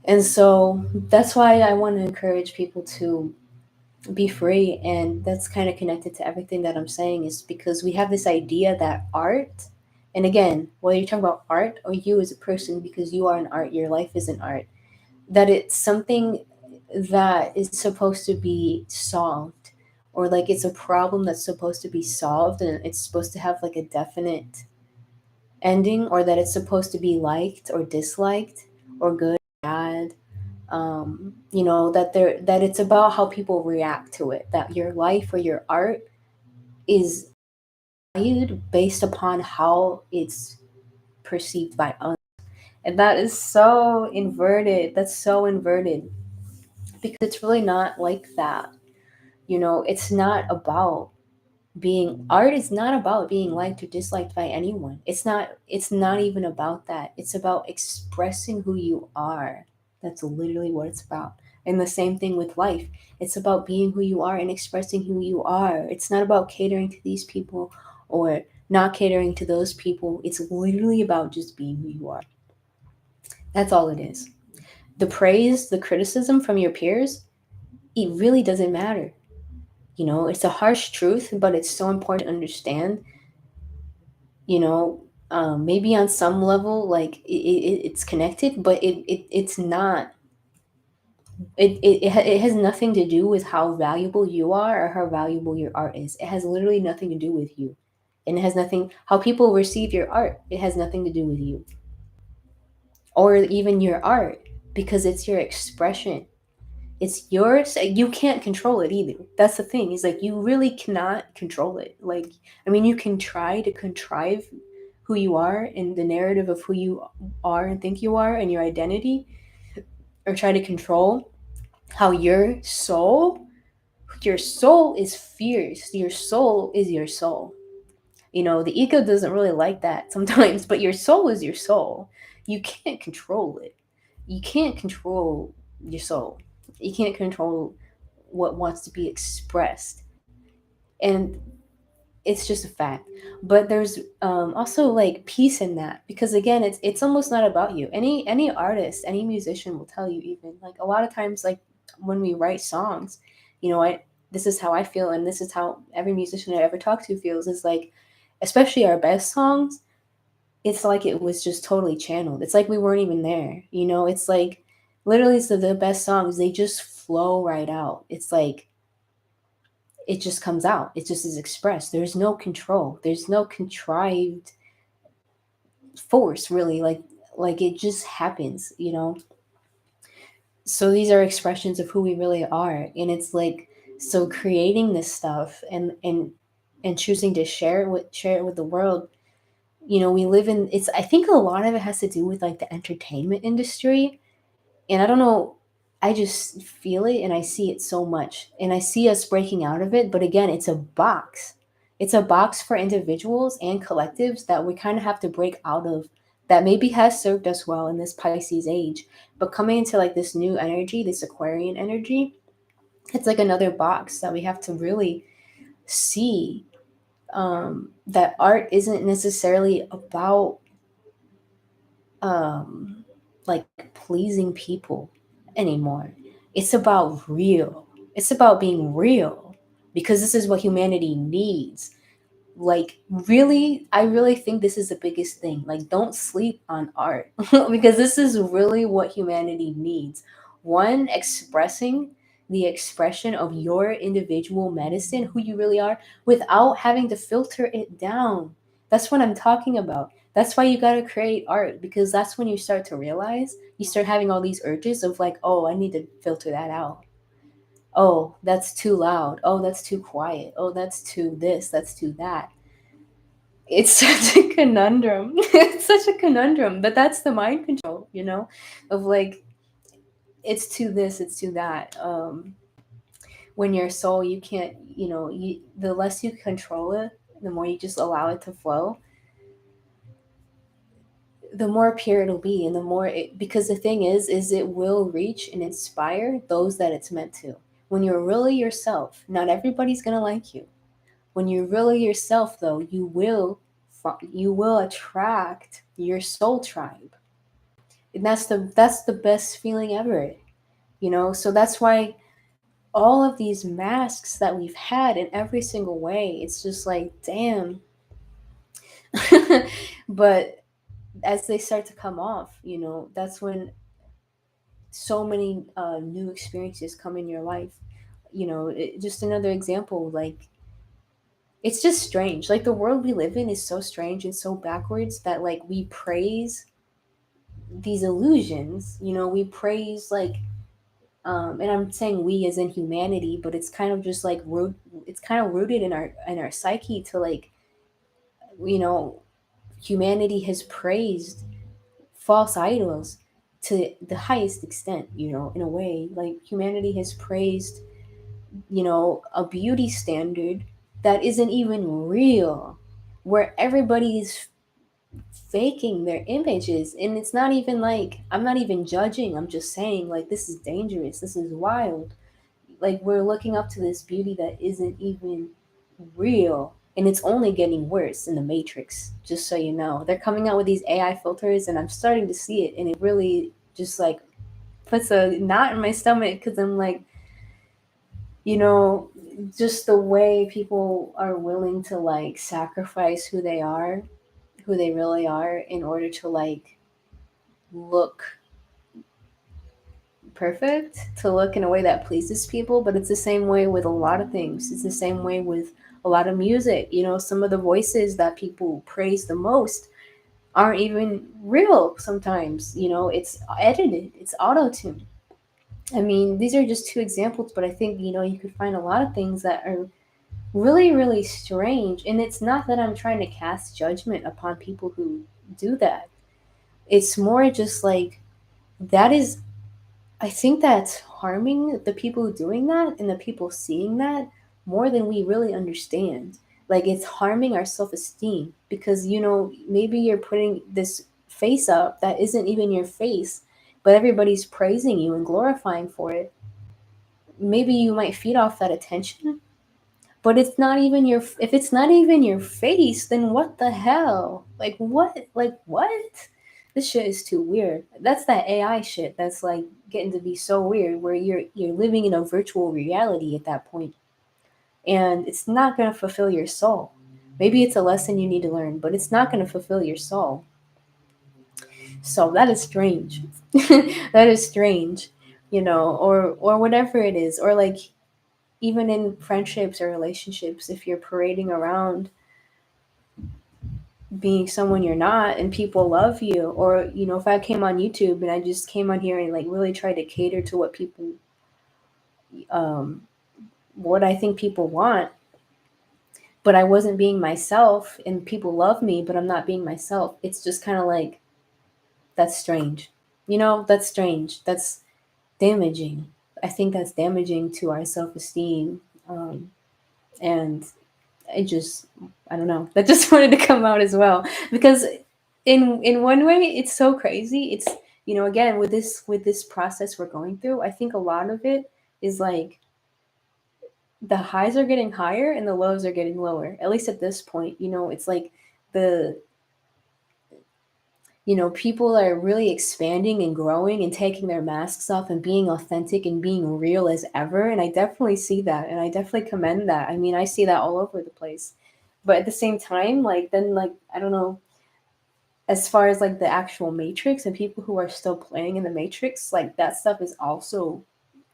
And so that's why I want to encourage people to be free. And that's kind of connected to everything that I'm saying, is because we have this idea that art, and again, whether you're talking about art or you as a person, because you are an art, your life is an art, that it's something that is supposed to be solved, or like it's a problem that's supposed to be solved and it's supposed to have like a definite ending, or that it's supposed to be liked or disliked or good, bad. That it's about how people react to it, that your life or your art is valued based upon how it's perceived by others. And that is so inverted. That's so inverted, because it's really not like that. It's not about being art is not about being liked or disliked by anyone. It's not even about that. It's about expressing who you are. That's literally what it's about. And the same thing with life. It's about being who you are and expressing who you are. It's not about catering to these people or not catering to those people. It's literally about just being who you are. That's all it is. The praise, the criticism from your peers, it really doesn't matter. It's a harsh truth, but it's so important to understand. you know Maybe on some level, like it's connected, but it's not. It has nothing to do with how valuable you are or how valuable your art is. It has literally nothing to do with you. And it has nothing, how people receive your art, it has nothing to do with you or even your art, because it's your expression. It's yours. You can't control it either. That's the thing. Is like, you really cannot control it. Like, I mean, you can try to contrive who you are and the narrative of who you are and think you are and your identity, or try to control how your soul is fierce. Your soul is your soul. The ego doesn't really like that sometimes, but your soul is your soul. You can't control it. You can't control your soul. You can't control what wants to be expressed. And it's just a fact. But there's also like peace in that, because again, it's almost not about you. Any artist, any musician will tell you, even like a lot of times, like when we write songs, I this is how I feel, and this is how every musician I ever talked to feels, is like, especially our best songs, it's like it was just totally channeled. It's like we weren't even there. It's like literally, it's the best songs, they just flow right out. It's like it just comes out. It just is expressed. There's no control. There's no contrived force, really. Like it just happens. So these are expressions of who we really are, and it's like, so creating this stuff and choosing to share it with the world. We live in, it's, I think a lot of it has to do with like the entertainment industry. And I don't know, I just feel it and I see it so much. And I see us breaking out of it. But again, it's a box. It's a box for individuals and collectives that we kind of have to break out of, that maybe has served us well in this Pisces age. But coming into like this new energy, this Aquarian energy, it's like another box that we have to really see, that art isn't necessarily about like pleasing people anymore. It's about real. It's about being real, because this is what humanity needs. Like, really, I really think this is the biggest thing. Like, don't sleep on art because this is really what humanity needs. One, expressing the expression of your individual medicine, who you really are, without having to filter it down. That's what I'm talking about. That's why you got to create art, because that's when you start to realize, you start having all these urges of like, oh, I need to filter that out. Oh, that's too loud. Oh, that's too quiet. Oh, that's too this, that's too that. It's such a conundrum. It's such a conundrum, but that's the mind control, of like, it's to this, it's to that. When your soul, you can't, the less you control it, the more you just allow it to flow, the more pure it'll be, and the more it, because the thing is it will reach and inspire those that it's meant to. When you're really yourself, not everybody's gonna like you. When you're really yourself, though, you will attract your soul tribe, and that's the best feeling ever. So that's why all of these masks that we've had in every single way, it's just like, damn. But as they start to come off, that's when so many new experiences come in your life. Just another example, like, it's just strange. Like, the world we live in is so strange and so backwards that, like, we praise these illusions. We praise, like, and I'm saying we as in humanity, but it's kind of just like it's kind of rooted in our psyche to, like, you know humanity has praised false idols to the highest extent. In a way, like, humanity has praised, a beauty standard that isn't even real, where everybody is faking their images. And it's not even like, I'm not even judging, I'm just saying, like, this is dangerous, this is wild. Like, we're looking up to this beauty that isn't even real, and it's only getting worse in the Matrix. Just so you know, they're coming out with these AI filters, and I'm starting to see it, and it really just like puts a knot in my stomach because I'm like, you know, just the way people are willing to like sacrifice who they are, who they really are, in order to like look perfect, to look in a way that pleases people. But it's the same way with a lot of things. It's the same way with a lot of music. You know, some of the voices that people praise the most aren't even real sometimes. You know, it's edited, it's auto-tuned. I mean, these are just two examples, but I think, you know, you could find a lot of things that are really, really strange. And it's not that I'm trying to cast judgment upon people who do that. It's more just like, that is, I think that's harming the people doing that and the people seeing that more than we really understand. Like, it's harming our self esteem because, you know, maybe you're putting this face up that isn't even your face, but everybody's praising you and glorifying for it. Maybe you might feed off that attention, but it's not even your, if it's not even your face, then what the hell? Like what? This shit is too weird. That's that AI shit that's like getting to be so weird, where you're living in a virtual reality at that point, and it's not going to fulfill your soul. Maybe it's a lesson you need to learn, but it's not going to fulfill your soul. So that is strange. That is strange, you know, or whatever it is, or like even in friendships or relationships, if you're parading around being someone you're not and people love you, or, you know, if I came on YouTube and I just came on here and like really tried to cater to what people, um what I think people want, but I wasn't being myself, and people love me but I'm not being myself, it's just kind of like, that's strange. You know, that's strange. That's damaging. I think that's damaging to our self-esteem. And I just, I don't know. That just wanted to come out as well, because in one way it's so crazy. It's, you know, again, with this process we're going through, I think a lot of it is like the highs are getting higher and the lows are getting lower. At least at this point, you know, it's like the, you know, people are really expanding and growing and taking their masks off and being authentic and being real as ever. And I definitely see that. And I definitely commend that. I mean, I see that all over the place. But at the same time, like, then, like, I don't know, as far as like the actual Matrix and people who are still playing in the Matrix, like, that stuff is also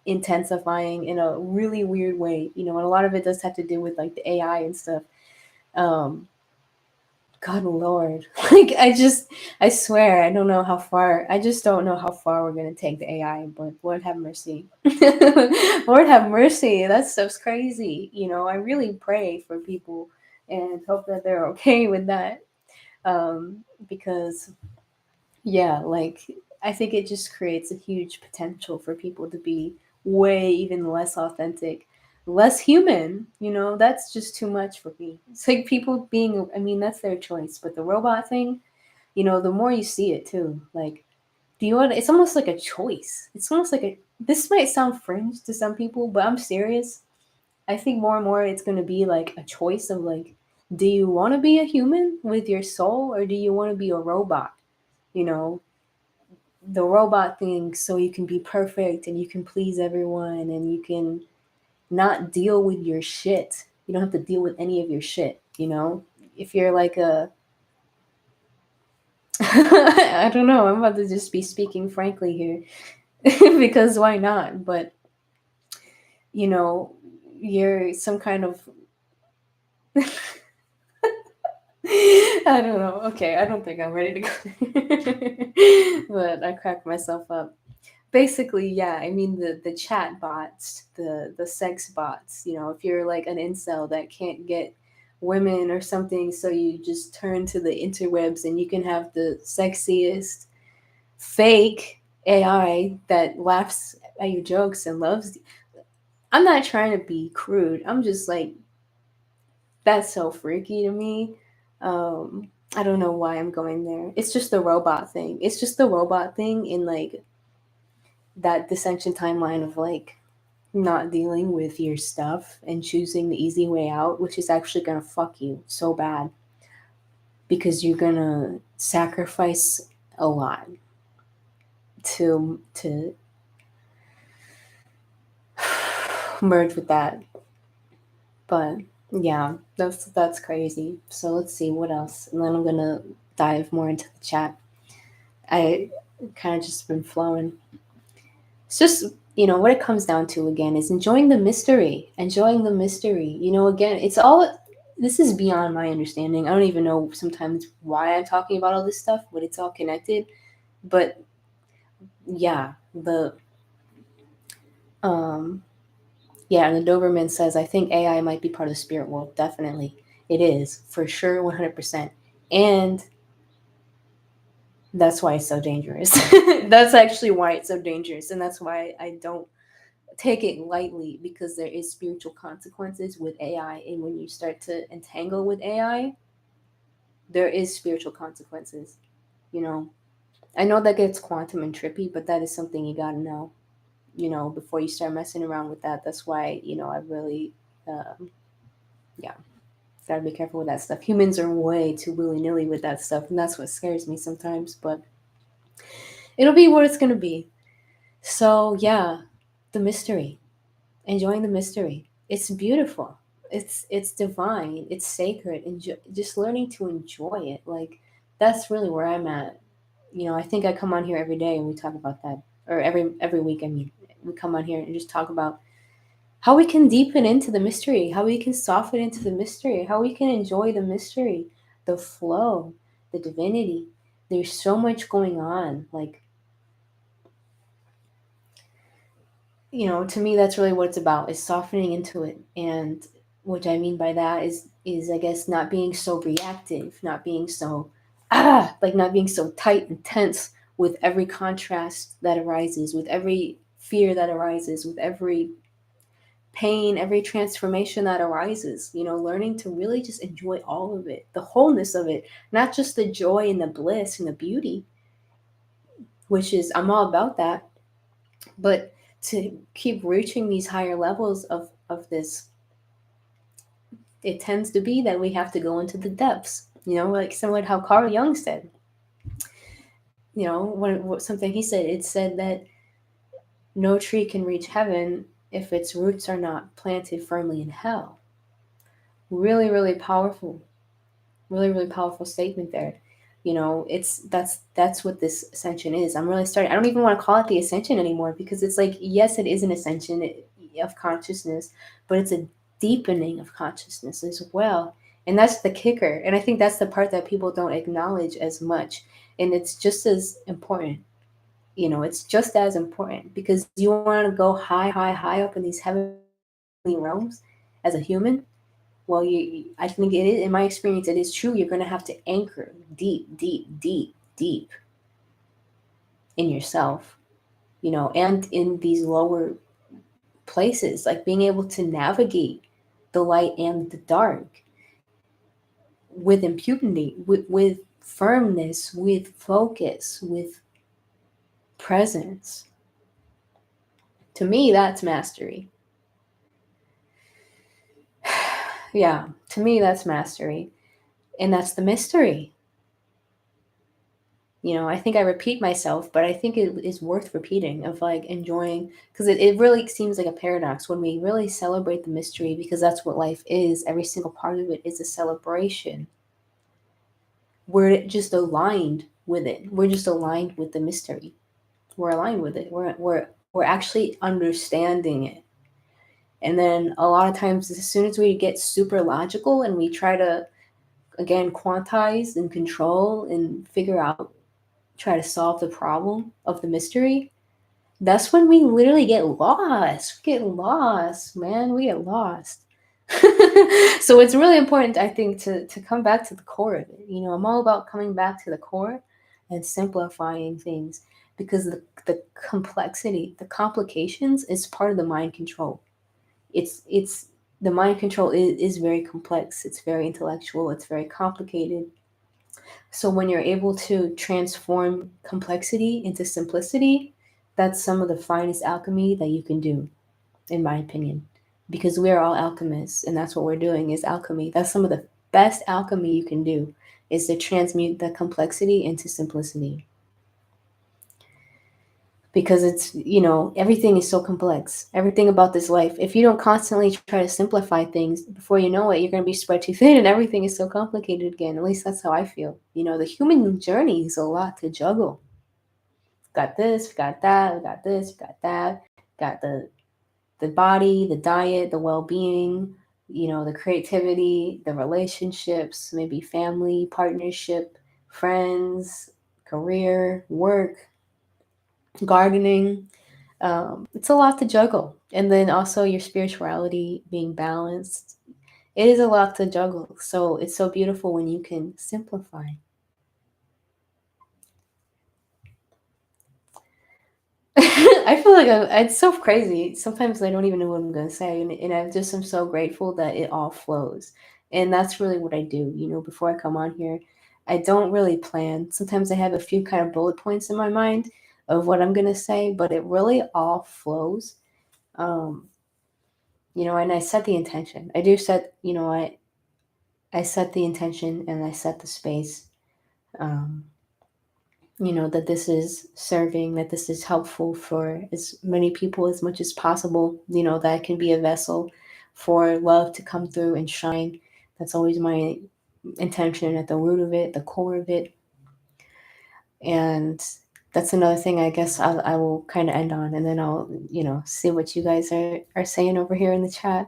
intensifying in a really weird way, you know, and a lot of it does have to do with like the AI and stuff. Um, God Lord. Like, I swear, I don't know how far, I just don't know how far we're going to take the AI, but Lord have mercy. Lord have mercy. That stuff's crazy. You know, I really pray for people and hope that they're okay with that. Because, yeah, like, I think it just creates a huge potential for people to be way even less authentic, less human. You know, that's just too much for me. It's like people being, I mean, that's their choice. But the robot thing, you know, the more you see it too, like, do you want, it's almost like a choice. It's almost like a, this might sound fringe to some people, but I'm serious. I think more and more it's going to be like a choice of like, do you want to be a human with your soul, or do you want to be a robot? You know, the robot thing, so you can be perfect and you can please everyone and you can not deal with your shit. You don't have to deal with any of your shit, you know? If you're like a I don't know, I'm about to just be speaking frankly here because why not? But, you know, you're some kind of I don't know. Okay, I don't think I'm ready to go. But I cracked myself up. Basically, yeah, I mean the chat bots, the sex bots, you know, if you're like an incel that can't get women or something, so you just turn to the interwebs and you can have the sexiest fake AI that laughs at your jokes and loves you. I'm not trying to be crude. I'm just like, that's so freaky to me. I don't know why I'm going there. It's just the robot thing. It's just the robot thing in like that dissension timeline of like not dealing with your stuff and choosing the easy way out, which is actually gonna fuck you so bad because you're gonna sacrifice a lot to merge with that. But yeah, that's crazy. So let's see what else, and then I'm gonna dive more into the chat. I kind of just been flowing. It's just, what it comes down to again is enjoying the mystery. Enjoying the mystery. Again, it's all. This is beyond my understanding. I don't even know sometimes why I'm talking about all this stuff, but it's all connected. But yeah, um yeah, and the Doberman says, I think AI might be part of the spirit world. Definitely. It is, for sure, 100%. And that's why it's so dangerous. That's actually why it's so dangerous. And that's why I don't take it lightly, because there is spiritual consequences with AI. And when you start to entangle with AI, there is spiritual consequences. You know, I know that gets quantum and trippy, but that is something you got to know, before you start messing around with that. That's why, I really, yeah, gotta be careful with that stuff. Humans are way too willy nilly with that stuff, and that's what scares me sometimes. But it'll be what it's gonna be. So yeah, the mystery, enjoying the mystery. It's beautiful. It's divine. It's sacred, and just learning to enjoy it. Like, that's really where I'm at. I think I come on here every day and we talk about that, or every week. I mean, we come on here and just talk about how we can deepen into the mystery, how we can soften into the mystery, how we can enjoy the mystery, the flow, the divinity. There's so much going on. Like, to me, that's really what it's about, is softening into it. And what I mean by that is I guess not being so reactive, not being so like not being so tight and tense with every contrast that arises, with every fear that arises, with every pain, every transformation that arises, learning to really just enjoy all of it, the wholeness of it, not just the joy and the bliss and the beauty, which is, I'm all about that, but to keep reaching these higher levels of this, it tends to be that we have to go into the depths, like similar to how Carl Jung said, something he said, it said that no tree can reach heaven if its roots are not planted firmly in hell. Really, really powerful. Really, really powerful statement there. It's that's what this ascension is. I'm really starting, I don't even want to call it the ascension anymore, because it's like, yes, it is an ascension of consciousness, but it's a deepening of consciousness as well. And that's the kicker. And I think that's the part that people don't acknowledge as much. And it's just as important. It's just as important, because you want to go high, high, high up in these heavenly realms as a human. Well, I think it is, in my experience, it is true. You're going to have to anchor deep, deep, deep, deep in yourself, and in these lower places, like being able to navigate the light and the dark with impunity, with firmness, with focus, with presence. To me, that's mastery. Yeah, to me, that's mastery. And that's the mystery. I think I repeat myself, but I think it is worth repeating, of like enjoying, because it really seems like a paradox when we really celebrate the mystery, because that's what life is. Every single part of it is a celebration. We're just aligned with it. We're just aligned with the mystery. We're aligned with it. We're actually understanding it. And then a lot of times, as soon as we get super logical and we try to, again, quantize and control and figure out, try to solve the problem of the mystery, that's when we literally get lost. We get lost, man. We get lost. So it's really important, I think, to come back to the core of it. I'm all about coming back to the core and simplifying things, because the complexity, the complications is part of the mind control. It's the mind control is very complex. It's very intellectual. It's very complicated. So when you're able to transform complexity into simplicity, that's some of the finest alchemy that you can do, in my opinion. Because we are all alchemists, and that's what we're doing, is alchemy. That's some of the best alchemy you can do, is to transmute the complexity into simplicity. because it's, everything is so complex. Everything about this life, if you don't constantly try to simplify things, before you know it, you're going to be spread too thin and everything is so complicated again. At least that's how I feel. The human journey is a lot to juggle. Got this, got that, got this, got that, got the body, the diet, the well-being, the creativity, the relationships, maybe family, partnership, friends, career, work, gardening. It's a lot to juggle. And then also your spirituality being balanced. It is a lot to juggle. So it's so beautiful when you can simplify. I feel like it's so crazy. Sometimes I don't even know what I'm going to say. And I just am so grateful that it all flows. And that's really what I do. Before I come on here, I don't really plan. Sometimes I have a few kind of bullet points in my mind of what I'm going to say, but it really all flows. Um, and I set the intention. I do set, I set the intention and I set the space. Um, that this is serving, that this is helpful for as many people as much as possible, that I can be a vessel for love to come through and shine. That's always my intention at the root of it, the core of it. And that's another thing I guess I will kind of end on, and then I'll, see what you guys are saying over here in the chat.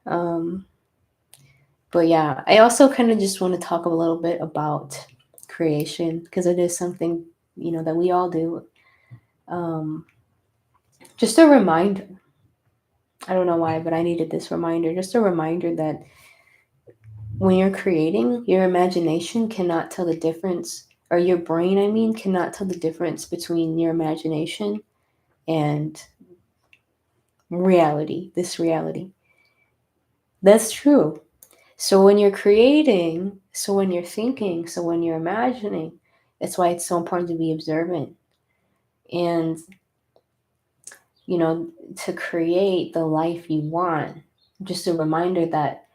Um, but yeah, I also kind of just want to talk a little bit about creation because it is something, that we all do. Um, just a reminder. I don't know why, but I needed this reminder. Just a reminder that when you're creating, your imagination cannot tell the difference, or your brain, I mean, cannot tell the difference between your imagination and reality, this reality. That's true. So when you're creating, so when you're thinking, so when you're imagining, that's why it's so important to be observant. And, to create the life you want, just a reminder that,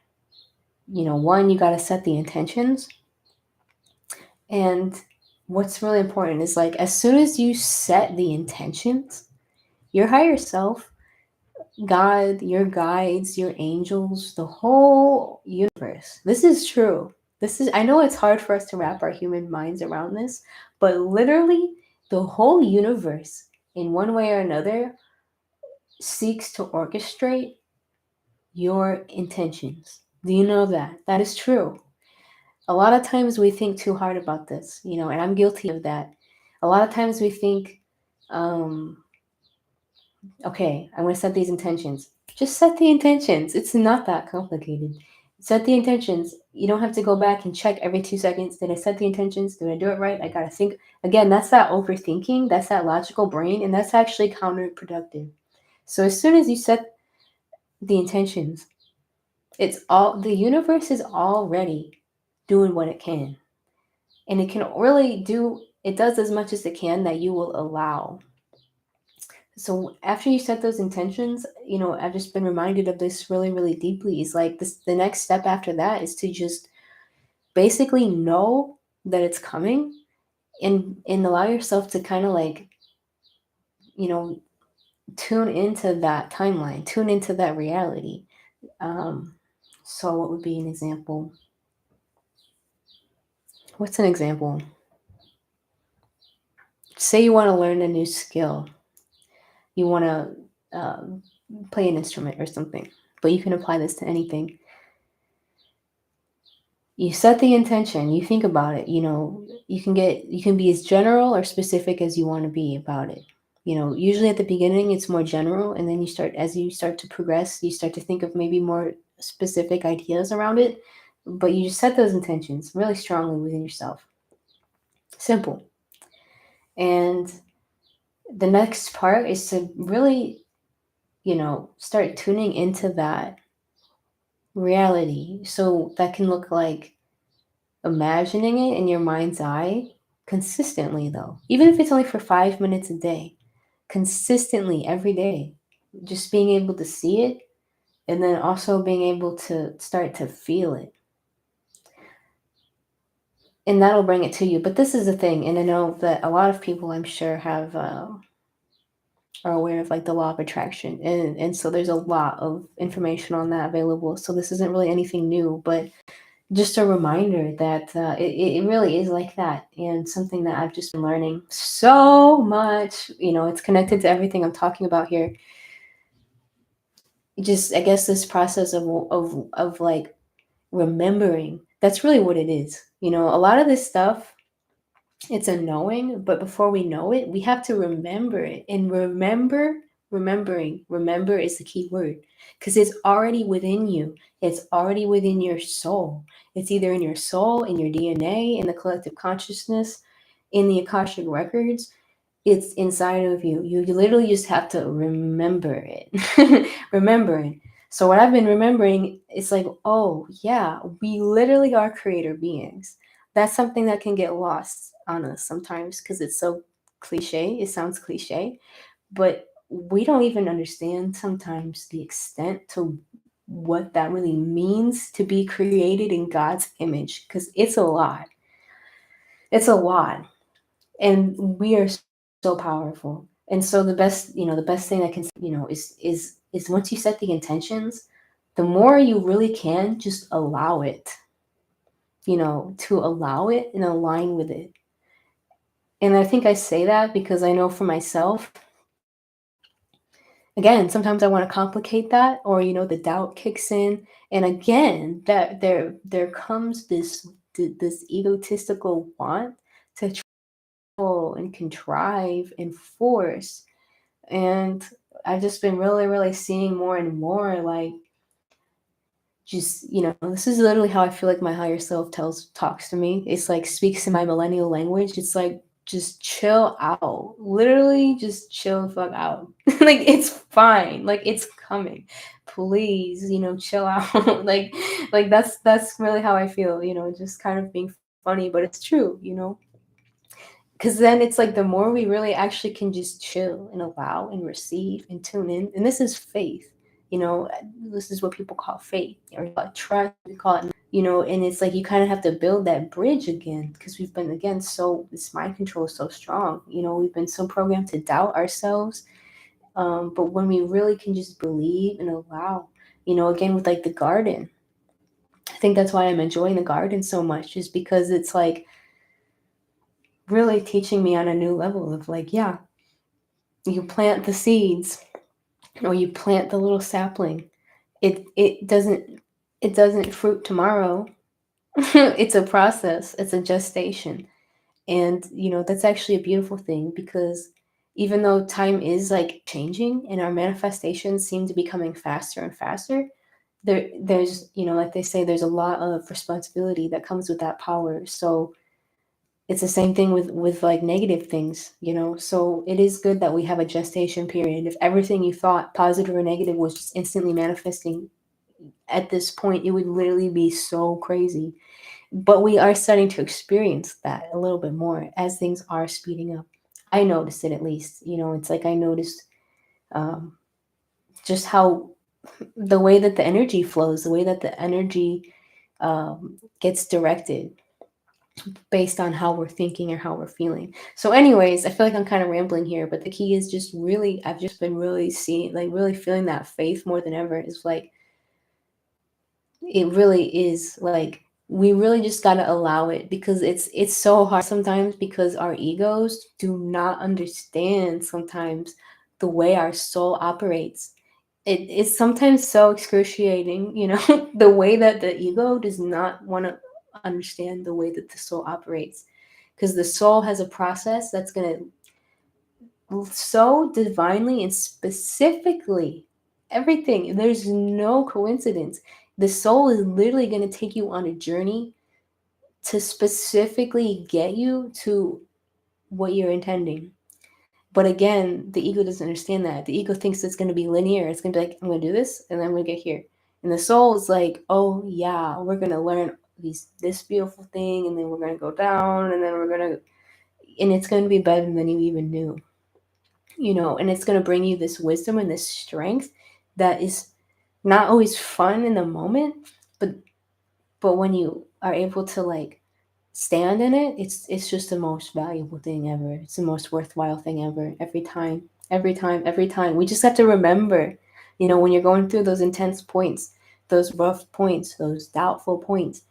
one, you got to set the intentions. And what's really important is like, as soon as you set the intentions, your higher self, God, your guides, your angels, the whole universe. This is true. I know it's hard for us to wrap our human minds around this, but literally the whole universe, in one way or another, seeks to orchestrate your intentions. Do you know that? That is true. A lot of times we think too hard about this, and I'm guilty of that. A lot of times we think, okay, I'm going to set these intentions. Just set the intentions. It's not that complicated. Set the intentions. You don't have to go back and check every 2 seconds. Did I set the intentions? Did I do it right? I got to think. Again, that's that overthinking. That's that logical brain. And that's actually counterproductive. So as soon as you set the intentions, the universe is already doing what it can. And it can really it does as much as it can that you will allow. So after you set those intentions, I've just been reminded of this really, really deeply. Is like this, the next step after that is to just basically know that it's coming and allow yourself to kind of like, you know, tune into that timeline, tune into that reality. So what would be an example? What's an example? Say you want to learn a new skill. You want to play an instrument or something, but you can apply this to anything. You set the intention, you think about it, you can be as general or specific as you want to be about it. Usually at the beginning it's more general, and then as you start to progress, you start to think of maybe more specific ideas around it, but you just set those intentions really strongly within yourself. Simple. And the next part is to really, start tuning into that reality. So that can look like imagining it in your mind's eye consistently, though, even if it's only for 5 minutes a day, consistently every day, just being able to see it, and then also being able to start to feel it. And that'll bring it to you. But this is the thing, and I know that a lot of people, I'm sure, have are aware of like the law of attraction, and so there's a lot of information on that available. So this isn't really anything new, but just a reminder that it really is like that, and something that I've just been learning so much. It's connected to everything I'm talking about here. Just, I guess, this process of like remembering. That's really what it is. A lot of this stuff, it's a knowing, but before we know it, we have to remember it. And remember is the key word, because it's already within you. It's already within your soul. It's either in your soul, in your DNA, in the collective consciousness, in the Akashic records. It's inside of you. You literally just have to remember it. Remember it. So what I've been remembering, it's like, oh yeah, we literally are creator beings. That's something that can get lost on us sometimes because it's so cliche. It sounds cliche, but we don't even understand sometimes the extent to what that really means to be created in God's image, because it's a lot. It's a lot. And we are so powerful. And so the best thing that can, is once you set the intentions, the more you really can just allow it, to allow it and align with it. And I think I say that because I know for myself, again, sometimes I want to complicate that, or the doubt kicks in, and again, that there comes this egotistical want to control and contrive and force. And I've just been really, really seeing more and more, like, just, this is literally how I feel like my higher self talks to me. It's like speaks in my millennial language. It's like, just chill out. Literally just chill the fuck out. Like, it's fine. Like, it's coming. Please, chill out. like that's really how I feel, just kind of being funny, but it's true, because then it's like the more we really actually can just chill and allow and receive and tune in, and this is faith. This is what people call faith, or trust, we call it. And it's like you kind of have to build that bridge again, because we've been, again, so this mind control is so strong. We've been so programmed to doubt ourselves. But when we really can just believe and allow, again, with like the garden, I think that's why I'm enjoying the garden so much, is because it's like really teaching me on a new level of like, yeah, you plant the seeds, or you plant the little sapling. It doesn't fruit tomorrow. It's a process. It's a gestation. And that's actually a beautiful thing, because even though time is like changing and our manifestations seem to be coming faster and faster, there's, like they say, there's a lot of responsibility that comes with that power. So it's the same thing with like negative things. So it is good that we have a gestation period. If everything you thought, positive or negative, was just instantly manifesting at this point, it would literally be so crazy. But we are starting to experience that a little bit more as things are speeding up. I noticed it, at least. It's like I noticed, um, just how the way that the energy flows, the way that the energy gets directed based on how we're thinking or how we're feeling. So anyways, I feel like I'm kind of rambling here, but the key is just really, I've just been really seeing, like, really feeling that faith more than ever. Is like, it really is like, we really just got to allow it, because it's so hard sometimes, because our egos do not understand sometimes the way our soul operates. It's sometimes so excruciating, the way that the ego does not want to understand the way that the soul operates, because the soul has a process that's going to so divinely and specifically everything. There's no coincidence. The soul is literally going to take you on a journey to specifically get you to what you're intending. But again, the ego doesn't understand that. The ego thinks it's going to be linear. It's going to be like, I'm going to do this and then I'm going to get here. And the soul is like, oh yeah, we're going to learn this beautiful thing, and then we're going to go down, and then we're going to, and it's going to be better than you even knew. And it's going to bring you this wisdom and this strength that is not always fun in the moment, but when you are able to like stand in it, it's just the most valuable thing ever. It's the most worthwhile thing ever, every time. Every time. We just have to remember, when you're going through those intense points, those rough points, those doubtful points,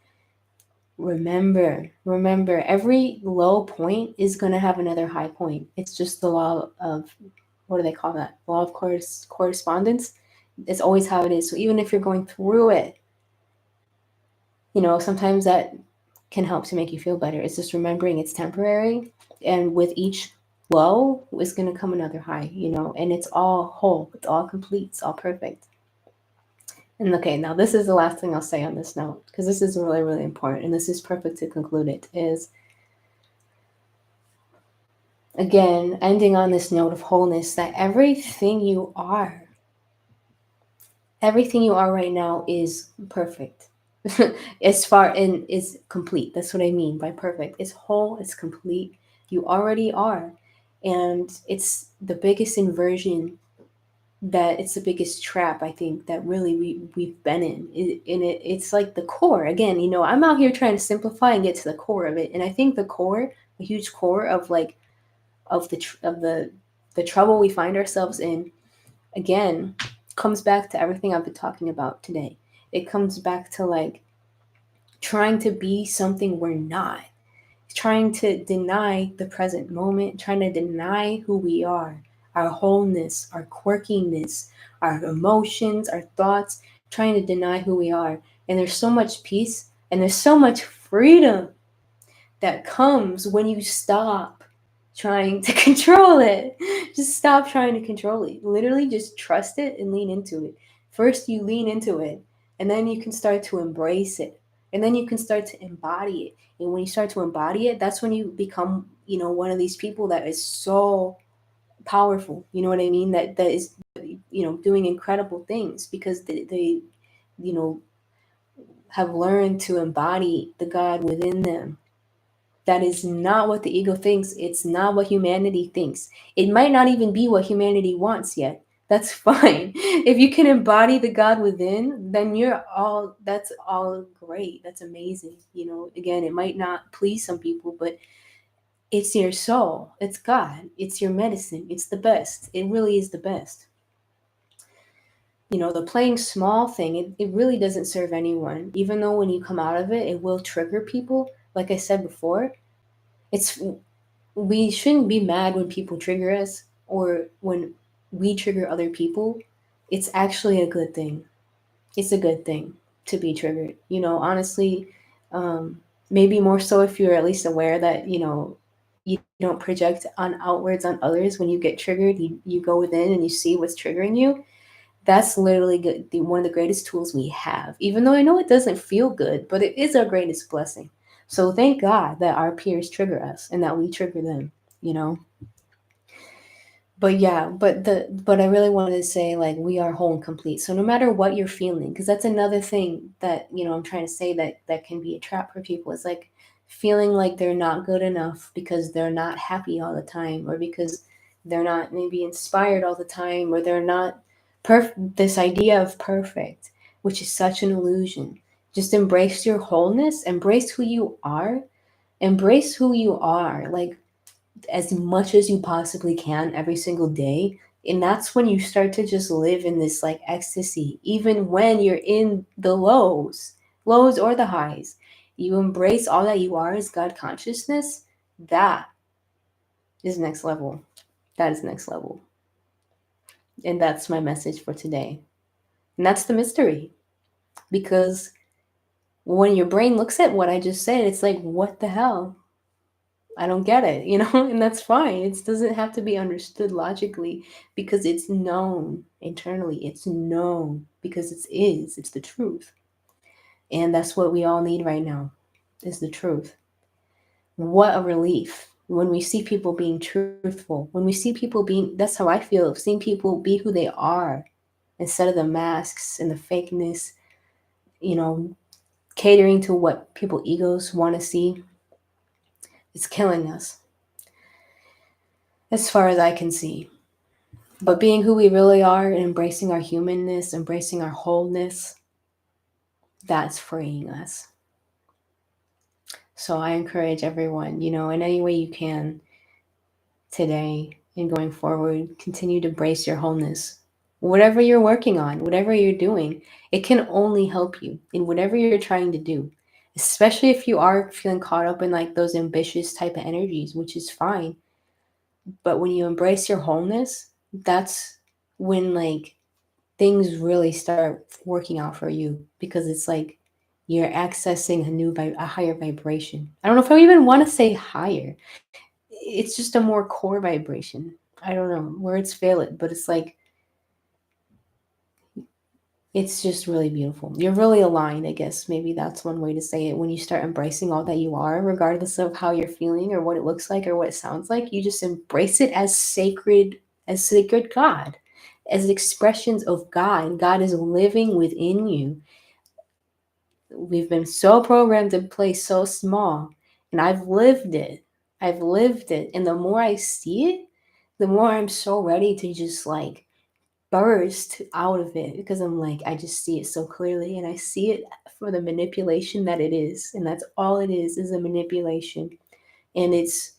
remember, every low point is going to have another high point. It's just the law of, what do they call that? Law of correspondence. It's always how it is. So even if you're going through it, sometimes that can help to make you feel better. It's just remembering it's temporary. And with each low is going to come another high, and it's all whole, it's all complete, it's all perfect. And okay, now this is the last thing I'll say on this note, because this is really, really important, and this is perfect to conclude it, is, again, ending on this note of wholeness, that everything you are right now is perfect. As far and is complete. That's what I mean by perfect. It's whole, it's complete. You already are. And it's the biggest inversion, that it's the biggest trap, I think, that really we've been in. It's like the core. Again, I'm out here trying to simplify and get to the core of it. And I think the core, a huge core of the trouble we find ourselves in, again, comes back to everything I've been talking about today. It comes back to trying to be something we're not, trying to deny the present moment, trying to deny who we are, our wholeness, our quirkiness, our emotions, our thoughts, trying to deny who we are. And there's so much peace and there's so much freedom that comes when you stop trying to control it. Just stop trying to control it. Literally just trust it and lean into it. First, you lean into it, and then you can start to embrace it. And then you can start to embody it. And when you start to embody it, that's when you become, one of these people that is so powerful. You know what I mean? That is, doing incredible things because they you know, have learned to embody the God within them. That is not what the ego thinks. It's not what humanity thinks. It might not even be what humanity wants yet. That's fine. If you can embody the God within, then that's all great. That's amazing. Again, it might not please some people, but it's your soul. It's God. It's your medicine. It's the best. It really is the best. The playing small thing, it really doesn't serve anyone. Even though when you come out of it, it will trigger people. Like I said before, it's we shouldn't be mad when people trigger us or when we trigger other people. It's actually a good thing. It's a good thing to be triggered. Honestly, maybe more so if you're at least aware that, you don't project on outwards on others when you get triggered. You go within and you see what's triggering you. That's literally good, one of the greatest tools we have. Even though I know it doesn't feel good, but it is our greatest blessing. So thank God that our peers trigger us and that we trigger them, you know? But yeah, but I really wanted to say, we are whole and complete. So no matter what you're feeling, because that's another thing that, I'm trying to say that can be a trap for people. It's like feeling like they're not good enough because they're not happy all the time, or because they're not maybe inspired all the time, or they're not perfect. This idea of perfect, which is such an illusion. Just embrace your wholeness, embrace who you are, embrace who you are. As much as you possibly can every single day. And that's when you start to just live in this ecstasy, even when you're in the lows or the highs. You embrace all that you are as God consciousness. That is next level. That is next level. And that's my message for today. And that's the mystery. Because when your brain looks at what I just said, it's like, what the hell? I don't get it, and that's fine. It doesn't have to be understood logically because it's known internally. It's known because it's the truth. And that's what we all need right now is the truth. What a relief when we see people being truthful, when we see people that's how I feel, seeing people be who they are instead of the masks and the fakeness, catering to what people egos want to see. It's killing us as far as I can see. But being who we really are and embracing our humanness, embracing our wholeness, that's freeing us. So I encourage everyone, in any way you can today, and going forward, continue to embrace your wholeness. Whatever you're working on, whatever you're doing, it can only help you in whatever you're trying to do. Especially if you are feeling caught up in like those ambitious type of energies, which is fine. But when you embrace your wholeness, that's when like things really start working out for you, because it's like you're accessing a higher vibration. I don't know if I even want to say higher. It's just a more core vibration. I don't know, words fail it, but it's like it's just really beautiful. You're really aligned, I guess. Maybe that's one way to say it. When you start embracing all that you are, regardless of how you're feeling or what it looks like or what it sounds like, you just embrace it as sacred God, as expressions of God. God is living within you. We've been so programmed to play so small, and I've lived it. I've lived it. And the more I see it, the more I'm so ready to just like burst out of it, because I'm like, I just see it so clearly, and I see it for the manipulation that it is. And that's all it is a manipulation. And it's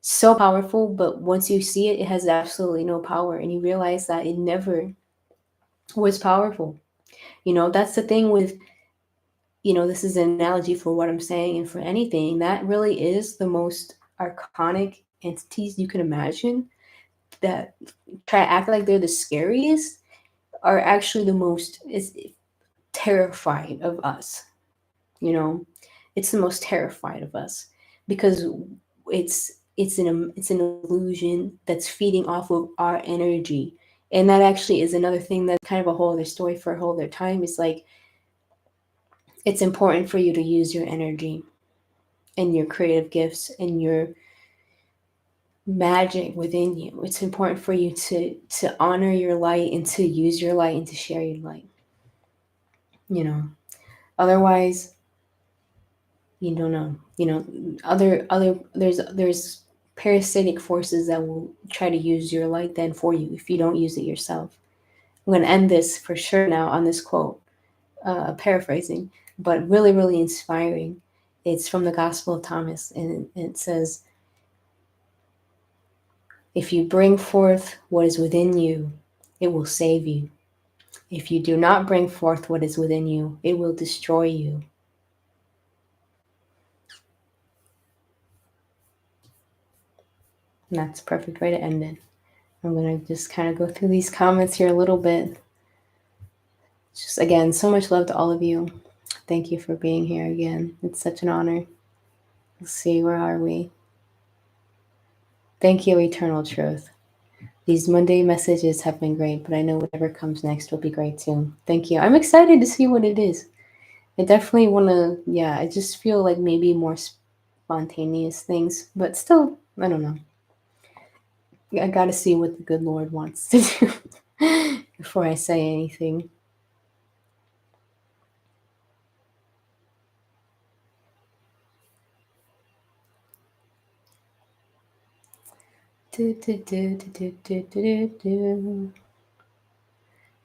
so powerful, but once you see it, it has absolutely no power. And you realize that it never was powerful. That's the thing with, this is an analogy for what I'm saying and for anything. That really is the most archonic entities you can imagine that try to act like they're the scariest are actually the most is terrified of us. You know, it's the most terrified of us because it's an illusion that's feeding off of our energy, and that actually is another thing that's kind of a whole other story for a whole other time. Is like it's important for you to use your energy and your creative gifts and your magic within you. It's important for you to honor your light and to use your light and to share your light. Otherwise, you don't know. Other there's parasitic forces that will try to use your light then for you if you don't use it yourself. I'm going to end this for sure now on this quote, paraphrasing, but really, really inspiring. It's from the Gospel of Thomas, and it says, "If you bring forth what is within you, it will save you. If you do not bring forth what is within you, it will destroy you." And that's a perfect way to end it. I'm going to just kind of go through these comments here a little bit. Just again, so much love to all of you. Thank you for being here again. It's such an honor. Let's see, where are we? Thank you, Eternal Truth. These Monday messages have been great, but I know whatever comes next will be great too. Thank you. I'm excited to see what it is. I definitely want to, I just feel like maybe more spontaneous things, but still, I don't know. I got to see what the good Lord wants to do before I say anything.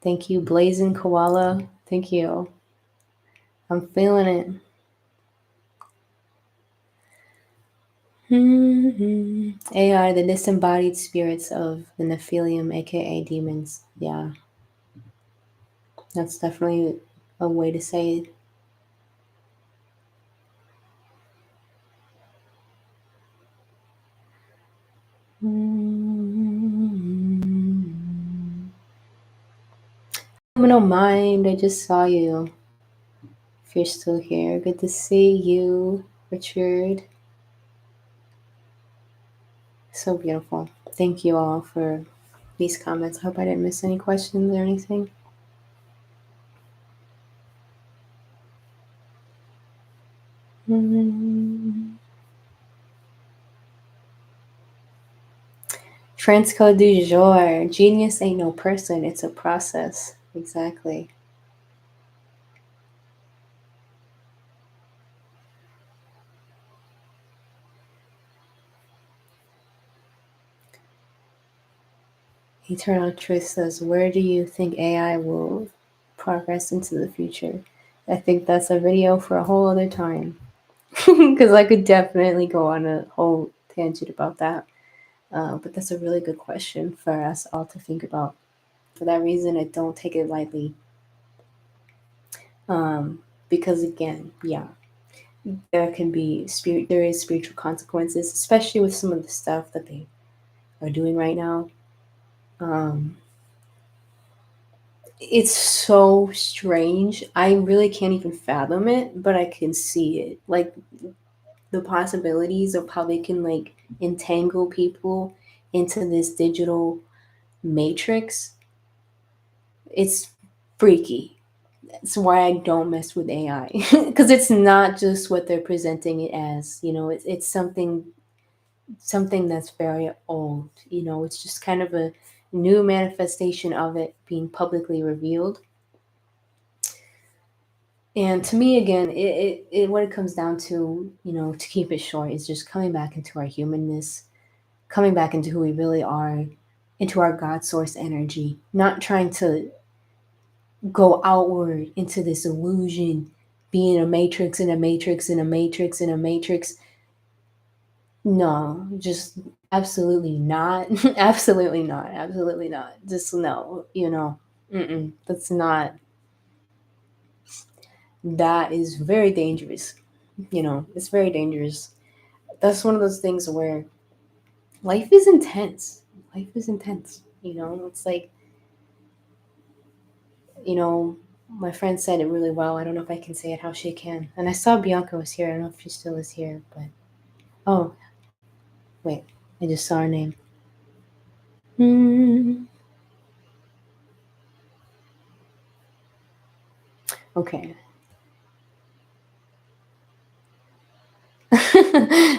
Thank you, Blazing Koala. Thank you. I'm feeling it. A.U.R.A, the disembodied spirits of the Nephilim, aka demons. Yeah, that's definitely a way to say it. Criminal Mind, I just saw you. If you're still here, good to see you, Richard. So beautiful. Thank you all for these comments. I hope I didn't miss any questions or anything. Francisco du jour. Genius ain't no person, it's a process. Exactly. Eternal Truth says, where do you think AI will progress into the future? I think that's a video for a whole other time. Because I could definitely go on a whole tangent about that. But that's a really good question for us all to think about. For that reason, I don't take it lightly. Because again, yeah, there can be there is spiritual consequences, especially with some of the stuff that they are doing right now. Um, it's so strange. I really can't even fathom it, but I can see it. Like the possibilities of how they can like entangle people into this digital matrix. It's freaky. That's why I don't mess with AI because it's not just what they're presenting it as. You know, it's something that's very old. You know, it's just kind of a new manifestation of it being publicly revealed. And to me, again, what it comes down to, you know, to keep it short, is just coming back into our humanness, coming back into who we really are, into our God source energy, not trying to go outward into this illusion, being a matrix and a matrix and a matrix and a matrix. No, just absolutely not. Absolutely not. Absolutely not. Just no, you know, that's not, that is very dangerous. You know, it's very dangerous. That's one of those things where life is intense. Life is intense. You know, it's like, you know, my friend said it really well. I don't know if I can say it how she can. And I saw Bianca was here. I don't know if she still is here, but oh, wait, I just saw her name. Okay.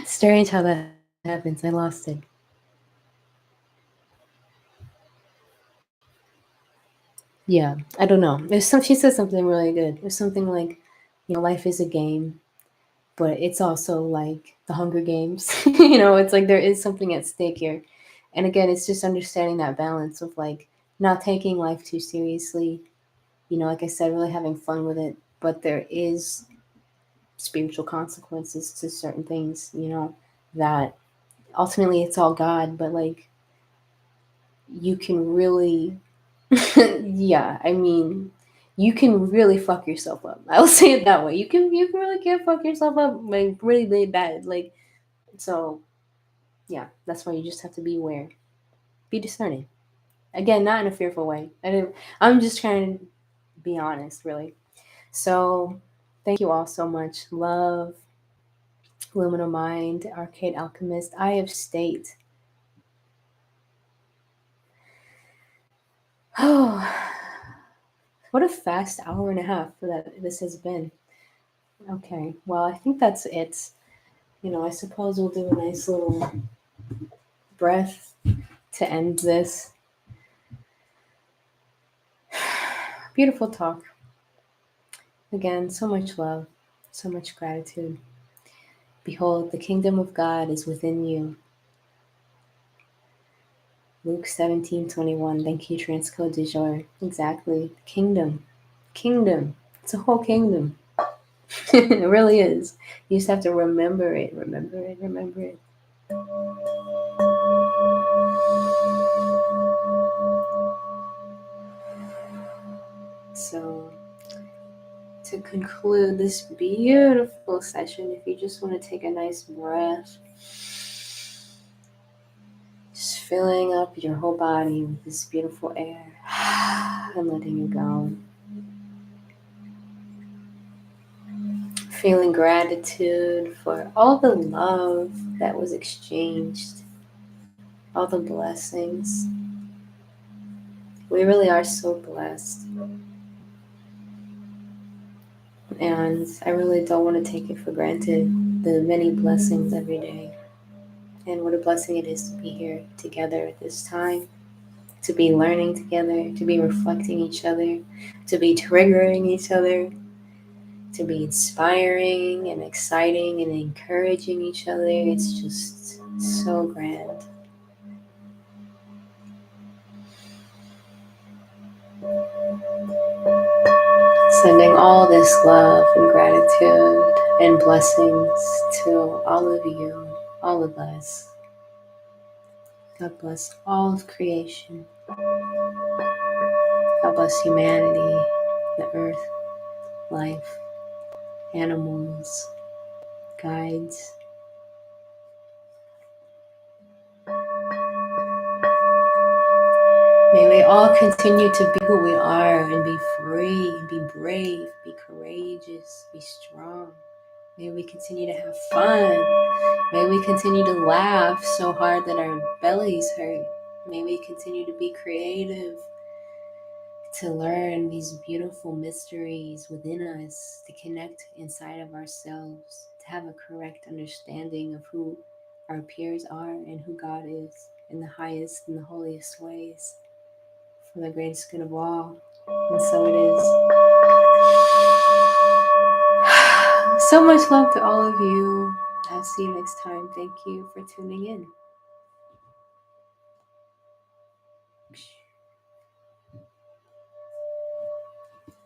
Strange how that happens. I lost it. Yeah, I don't know. There's some. She said something really good. There's something like, you know, life is a game, but it's also like the Hunger Games. You know, it's like there is something at stake here. And again, it's just understanding that balance of like not taking life too seriously. You know, like I said, really having fun with it, but there is spiritual consequences to certain things. You know, that ultimately it's all God, but like you can really yeah, I mean, you can really fuck yourself up. I'll say it that way. You can really can fuck yourself up like really, really bad. Like so yeah, that's why you just have to be aware. Be discerning. Again, not in a fearful way. I'm just trying to be honest, really. So thank you all so much. Love, Luminal Mind, Arcade Alchemist, I have State. Oh, what a fast hour and a half that this has been. Okay, well, I think that's it. You know, I suppose we'll do a nice little breath to end this. Beautiful talk. Again, so much love, so much gratitude. Behold, the kingdom of God is within you. Luke 17:21. Thank you, transcode du jour. Exactly. Kingdom. Kingdom. It's a whole kingdom. It really is. You just have to remember it, remember it, remember it. So, to conclude this beautiful session, if you just want to take a nice breath, just filling up your whole body with this beautiful air and letting it go. Feeling gratitude for all the love that was exchanged, all the blessings. We really are so blessed. And I really don't want to take it for granted, the many blessings every day. And what a blessing it is to be here together at this time, to be learning together, to be reflecting each other, to be triggering each other, to be inspiring and exciting and encouraging each other. It's just so grand. Sending all this love and gratitude and blessings to all of you, all of us. God bless all of creation. God bless humanity, the earth, life, animals, guides. May we all continue to be who we are and be free, be brave, be courageous, be strong. May we continue to have fun. May we continue to laugh so hard that our bellies hurt. May we continue to be creative, to learn these beautiful mysteries within us, to connect inside of ourselves, to have a correct understanding of who our peers are and who God is in the highest and the holiest ways, for the greatest good of all. And so it is. So much love to all of you. I'll see you next time. Thank you for tuning in.